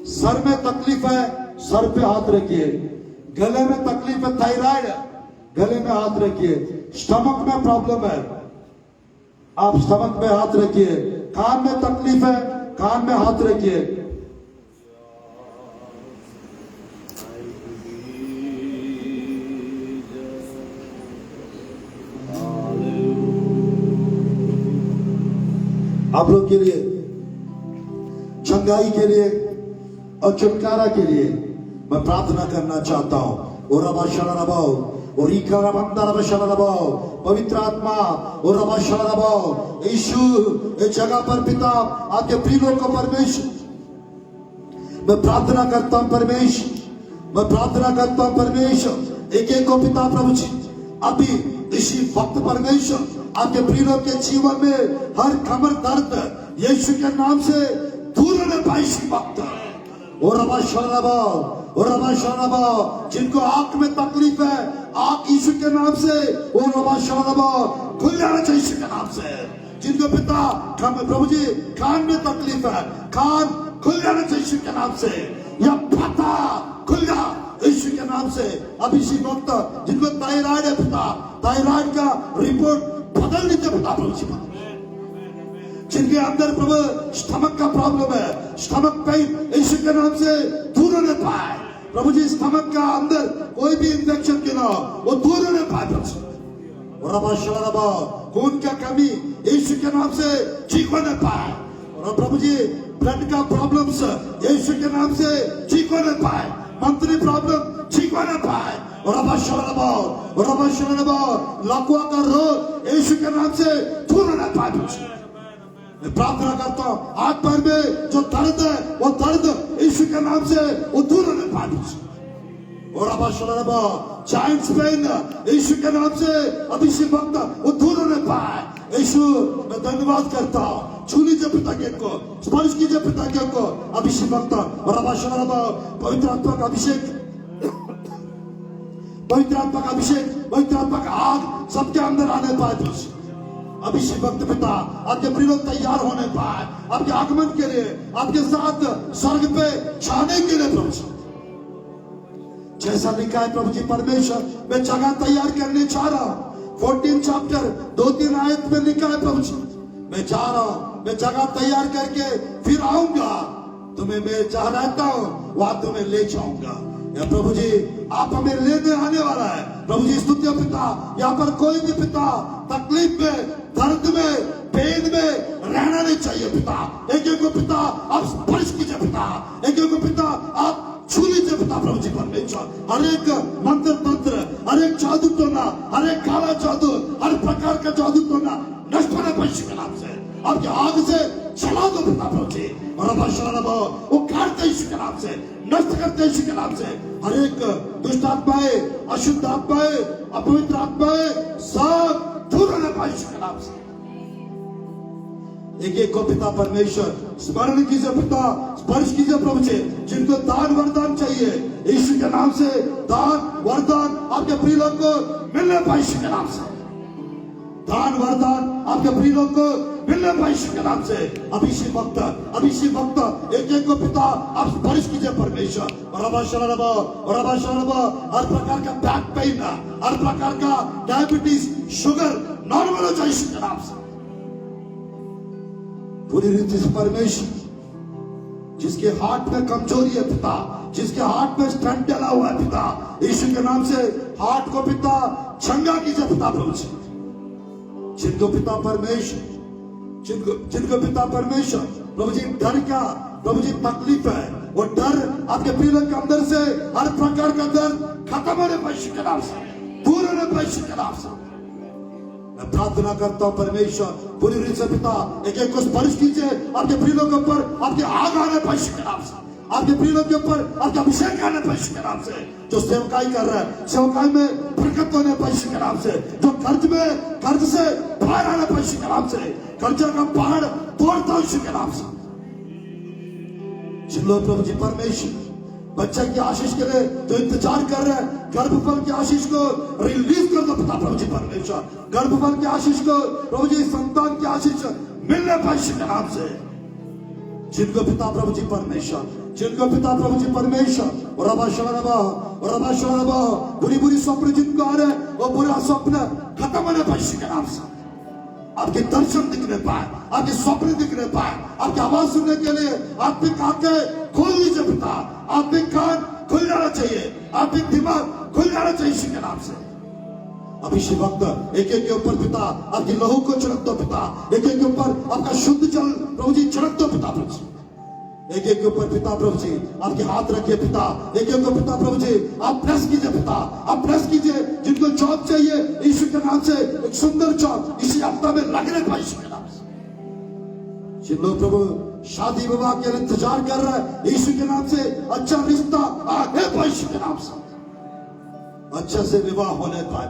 A: सर में तकलीफ है सर पे हाथ रखिए, गले में तकलीफ है थायराइड है गले में हाथ रखिए, स्टमक में प्रॉब्लम है आप स्टमक में हाथ रखिए, कान में तकलीफ है कान में हाथ रखिए। आप लोग के लिए चंगाई के लिए और छुटकारा के लिए मैं प्रार्थना करना चाहता हूं। और रबा शरणबाओ और ईकारा बंदा रबा शरणबाओ, पवित्र आत्मा और रबा शरणबाओ, यीशु इस जगह पर पिता आपके प्रिय को परमेश्वर मैं प्रार्थना करता हूं परमेश्वर, मैं प्रार्थना करता हूं परमेश्वर एक एक को पिता प्रभु जी अभी इसी वक्त परमेश्वर आपके प्रिय के जीवन में हर कमर दर्द यीशु के नाम से दूर होने पाए इसी वक्त। और रबा शरणबाओ और रबा शरबा जिनको आंख में तकलीफ है, आंख यीशु के नाम से और रबा शरबा खुल जाना चाहिए यीशु के नाम से। जिनको पिता प्रभु जी कान में तकलीफ है, कान खुल जाना चाहिए यीशु के नाम से, या पता खुल जा यीशु के नाम से। अब इसी वक्त जिनको थायराइड है पिता, थायराइड का रिपोर्ट बदल दीजिए पिता प्रभु जी। जिनके अंदर प्रभु स्टमक का प्रॉब्लम है, स्टमक पेन यीशु के नाम से दूर होने पाए प्रभु जी। स्टमक का अंदर कोई भी इंफेक्शन के ना वो दूर होने पाए प्रभु जी। खून का कमी यीशु के नाम से ठीक होने पाए, और प्रभु जी ब्लड का प्रॉब्लम्स यीशु के नाम से ठीक होने पाए, मंथली प्रॉब्लम ठीक होने पाए, और लकवा का रोग यीशु के नाम से दूर होने पाए। मैं प्रार्थना करता हूँ हाथ पैर में जो दर्द है वो दर्द यीशु के नाम से वो दूर होने पाए। और जाइंट्स पेन यीशु के नाम से अभी इसी वक्त वो दूर होने पाए। यीशु मैं धन्यवाद करता हूँ, छू लीजिए पिता के को, स्पर्श कीजिए पिता के को अभी इसी वक्त। और पवित्र आत्मा का अभिषेक, पवित्र आत्मा का अभिषेक, पवित्र आत्मा का आग सबके अंदर आने पाए। अभी इसी वक्त पिता आपके प्रिय लोग तैयार होने पाए आपके आगमन के लिए, आपके साथ स्वर्ग पे छाने के लिए प्रभु। जैसा लिखा है प्रभु जी परमेश्वर, मैं जगह तैयार करने जा रहा हूँ। 14 चैप्टर 2-3 आयत में लिखा है प्रभु जी, मैं जा रहा हूँ, मैं जगह तैयार करके फिर आऊंगा, तुम्हें मैं जहाँ रहता हूँ वहां तुम्हें ले जाऊंगा। या प्रभु जी आप हमें लेने आने वाला है प्रभु जी। स्तुति पिता, यहाँ पर कोई भी पिता तकलीफ में, दर्द में, पेन में रहना नहीं चाहिए पिता। एक एक को पिता आप स्पर्श कीजिए पिता, एक एक को पिता आप छू लीजिए पिता प्रभु जी परमेश्वर। हर एक मंत्र तंत्र, हर एक जादू टोना, हर एक काला जादू, हर प्रकार का जादू टोना नष्ट होने पैसे के नाम से आपके आग से चला दो पिता प्रभु जी। और वो काटते यीशु के नाम से, नष्ट करते यीशु के नाम से। हर एक दुष्ट आत्माएं, अशुद्ध आत्माएं, अपवित्र आत्माएं सब दूर होने पाए यीशु के नाम से। एक एक को पिता परमेश्वर स्मरण कीजिए पिता, स्पर्श कीजिए प्रभु जी। जिनको दान वरदान चाहिए यीशु के नाम से, दान वरदान आपके प्रिय लोग को मिलने पाए यीशु के नाम से। दान वरदान आपके प्रिय लोग को मिलने पाए यीशु के नाम से। अभी इसी वक्त एक एक को पिता आप स्पर्श कीजिए परमेश्वर। और हर प्रकार का बैक पेन, हर प्रकार का डायबिटीज, शुगर नॉर्मल हो जाए यीशु के नाम से। पूरी रीति से परमेश्वर जिसके हार्ट में कमजोरी है पिता, जिसके हार्ट में स्टंट डला हुआ है पिता, यीशु के नाम से हार्ट को पिता चंगा कीजिए पिता प्रभु जी। जिनको पिता परमेश्वर, जिनको पिता परमेश्वर प्रभु जी डर का प्रभु जी तकलीफ है, वो डर आपके प्रिय लोग के अंदर से हर प्रकार का डर खत्म होने पाए यीशु के नाम से, दूर होने पाए यीशु के नाम से। मैं प्रार्थना करता हूँ परमेश्वर पूरी रीति से पिता एक एक को स्पर्श कीजिए आपके प्रिय लोग के ऊपर, आपके आग आने पाए यीशु के नाम से, आपके प्रिय लोग के ऊपर आपका अभिषेक आने पाए यीशु के नाम से। जो सेवकाई कर रहा है सेवकाई में बरकत होने पाए यीशु के नाम से। जो कर्ज से बाहर आने पाए यीशु के नाम से, कर्जा का पहाड़ तोड़ता हूं यीशु के नाम से। जिन लोग प्रभु जी परमेश्वर बच्चे की आशीष के लिए जो इंतजार कर रहे हैं, गर्भफल की आशीष को रिलीज कर दो पिता प्रभु जी परमेश्वर। गर्भफल की आशीष को प्रभु जी, संतान की आशीष मिलने पाए यीशु के नाम से। जिनको पिता प्रभु जी परमेश्वर, जिनको पिता प्रभु जी परमेश्वर और बुरी स्वप्न जिनको आ रहे वो बुरा स्वप्न खत्म होने पाए यीशु के नाम से। आपके दर्शन दिखने पाए, आपके स्वप्न दिखने पाए, आपकी आवाज सुनने के लिए आत्मिक आंखें खोल लीजिए पिता, आत्मिक कान खुल जाना चाहिए, आत्मिक दिमाग खुल जाना चाहिए यीशु के नाम से। अब इसी वक्त एक एक के ऊपर पिता आपकी लहू को छिड़क दो पिता, एक एक के ऊपर आपका शुद्ध जल प्रभु जी छिड़क दो पिता प्रभु जी। एक एक के ऊपर पिता प्रभु जी आपके हाथ रखिए पिता, एक एक को पिता प्रभु जी आप प्रेस कीजिए पिता, आप प्रेस कीजिए। जिनको जॉब चाहिए यीशु के नाम से एक सुंदर जॉब इसी हफ्ता में लगने पाए यीशु के नाम से। जिन लोग प्रभु शादी विवाह के लिए इंतजार कर रहा है यीशु के नाम से अच्छा रिश्ता आगे पाए यीशु के नाम से, अच्छे से विवाह होने पाए।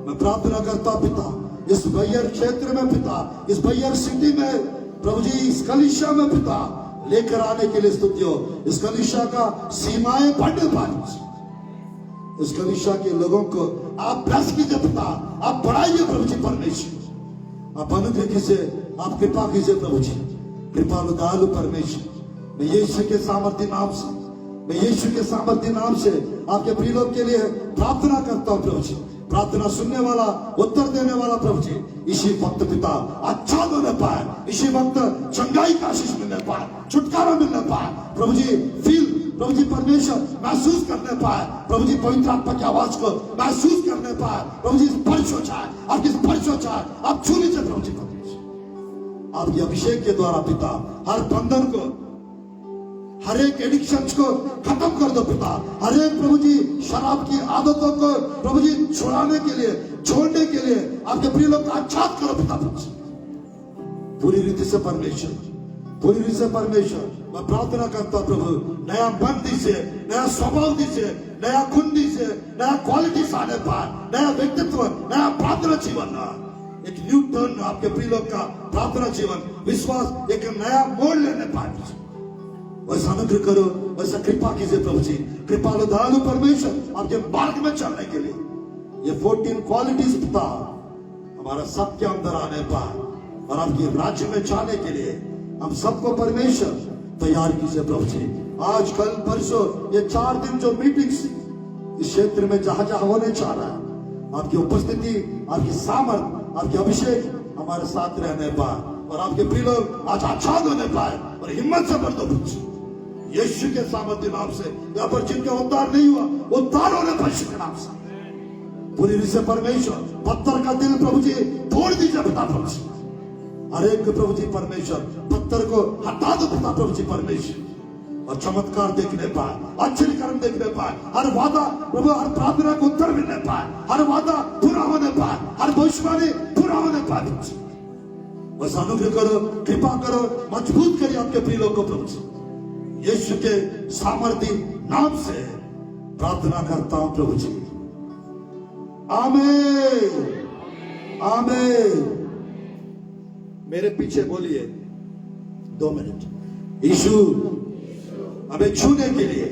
A: मैं प्रार्थना करता पिता इस बैयर क्षेत्र में पिता, इस बैयर सिटी में प्रभु जी, इस कलीसिया में पिता लेकर आने के लिए स्तुति हो। इस कलीसिया का सीमाएं बढ़ने पाए, इस कलीसिया के लोगों को आप ब्लेस कीजिए पिता, आप बढ़ाइए प्रभु जी परमेश्वर, आप अनुग्रह कीजिए, आप कृपा कीजिए प्रभु जी, कृपालु दयालु परमेश्वर। मैं यीशु के सामर्थ्य नाम से, मैं यीशु के सामर्थ्य नाम से आपके प्रिय लोग के लिए प्रार्थना करता हूं प्रभु जी। प्रार्थना सुनने वाला, उत्तर देने वाला प्रभु जी इसी वक्त पिता अच्छा होने पाए, इसी वक्त चंगाई का आशीष मिलने पाए, छुटकारा मिलने पाए प्रभु जी, फील प्रभु जी परमेश्वर महसूस करने पाए प्रभु जी, पवित्र आत्मा की आवाज को महसूस करने पाए प्रभु जी। स्पर्श हो जाए, आपकी स्पर्श हो जाए, आप छू लीजिए प्रभु जी परमेश्वर। आपके अभिषेक के द्वारा पिता हर बंधन को, हर एक एडिक्शन को खत्म कर दो पिता, हर एक प्रभु जी शराब की आदतों को प्रभु जी छुड़ाने के लिए, छोड़ने के लिए आपके प्रिय लोग का आच्छाद करो पिता पूरी रीति से परमेश्वर, पूरी रीति से परमेश्वर। मैं प्रार्थना करता हूं प्रभु, नया मन दीजिए, नया स्वभाव दीजिए, नया गुण दीजिए, नया क्वालिटी आने पाए, नया व्यक्तित्व, नया प्रार्थना जीवन, एक न्यू टर्न आपके प्रिय लोग का प्रार्थना जीवन, विश्वास एक नया मोड़ लेने पाए। वैसा अनुग्रह करो, वैसा कृपा कीजिए प्रभु जी, कृपालु दयालु परमेश्वर। आपके मार्ग में चलने के लिए ये 14 क्वालिटीज पिता हमारा सबके अंदर आने पाए और आपके राज्य में जाने के लिए हम सबको परमेश्वर तैयार कीजिए प्रभु जी। आज कल परसों ये 4 दिन जो मीटिंग्स इस क्षेत्र में जहां जहां होने जा रहा है, आपकी उपस्थिति, आपकी सामर्थ, आपके अभिषेक हमारे साथ रहने पाए और आपके प्रिय लोग आज आच्छाद होने पाए और हिम्मत से बढ़ दो यीशु के सामर्थ्य नाम से। यहाँ पर जिनका उद्धार नहीं हुआ, उद्धार होने पर यीशु के नाम से पूरी रीति से परमेश्वर। पत्थर का दिल प्रभु जी तोड़ दीजिए पिता प्रभु जी, हर एक प्रभु जी परमेश्वर पत्थर को हटा दो पिता प्रभु जी परमेश्वर, और चमत्कार देखने पाए, आश्चर्य कर्म देखने पाए, हर वादा प्रभु, हर प्रार्थना को उत्तर मिलने पाए, हर वादा पूरा होने पाए, हर भविष्यवाणी पूरा होने पाए। बस अनुग्रह करो, कृपा करो, मजबूत करिए आपके प्रिय लोग को प्रभु जी। यीशु के सामर्थ्य नाम से प्रार्थना करता हूं प्रभु जी, आमीन, आमीन। मेरे पीछे बोलिए 2 मिनट। यीशु हमें छूने के लिए,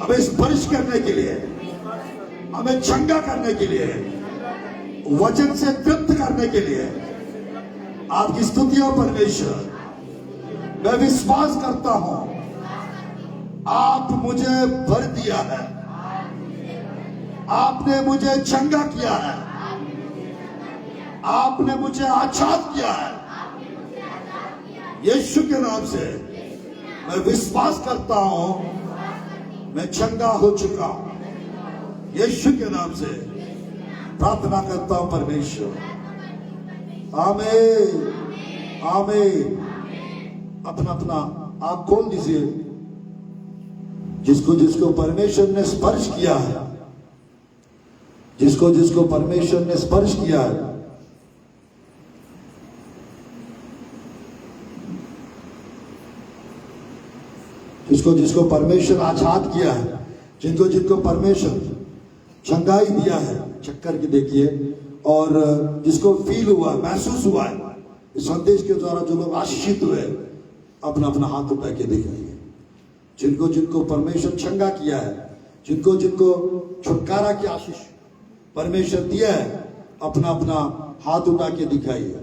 A: हमें स्पर्श करने के लिए, हमें चंगा करने के लिए, वचन से तृप्त करने के लिए आपकी स्तुतियों परमेश्वर। मैं विश्वास करता हूं आप मुझे भर दिया है, आपने मुझे चंगा किया है, आपने मुझे आच्छाद किया है। यीशु के नाम से मैं विश्वास करता हूं मैं चंगा हो चुका हूं। यीशु के नाम से प्रार्थना करता हूं परमेश्वर, आमीन, आमीन। अपना अपना आंख खोल दीजिए। जिसको जिसको परमेश्वर ने स्पर्श किया है, जिसको जिसको परमेश्वर ने स्पर्श किया है, जिसको जिसको परमेश्वर आच्छाद किया है, जिनको जिनको परमेश्वर चंगाई दिया है, चक्कर के देखिए। और जिसको फील हुआ, महसूस हुआ है इस संदेश के द्वारा, जो लोग आशीषित हुए, अपना अपना हाथ उठा के दिखाइए। जिनको जिनको परमेश्वर चंगा किया है, जिनको जिनको छुटकारा की आशीष परमेश्वर दिया है, अपना अपना हाथ उठा के दिखाइए।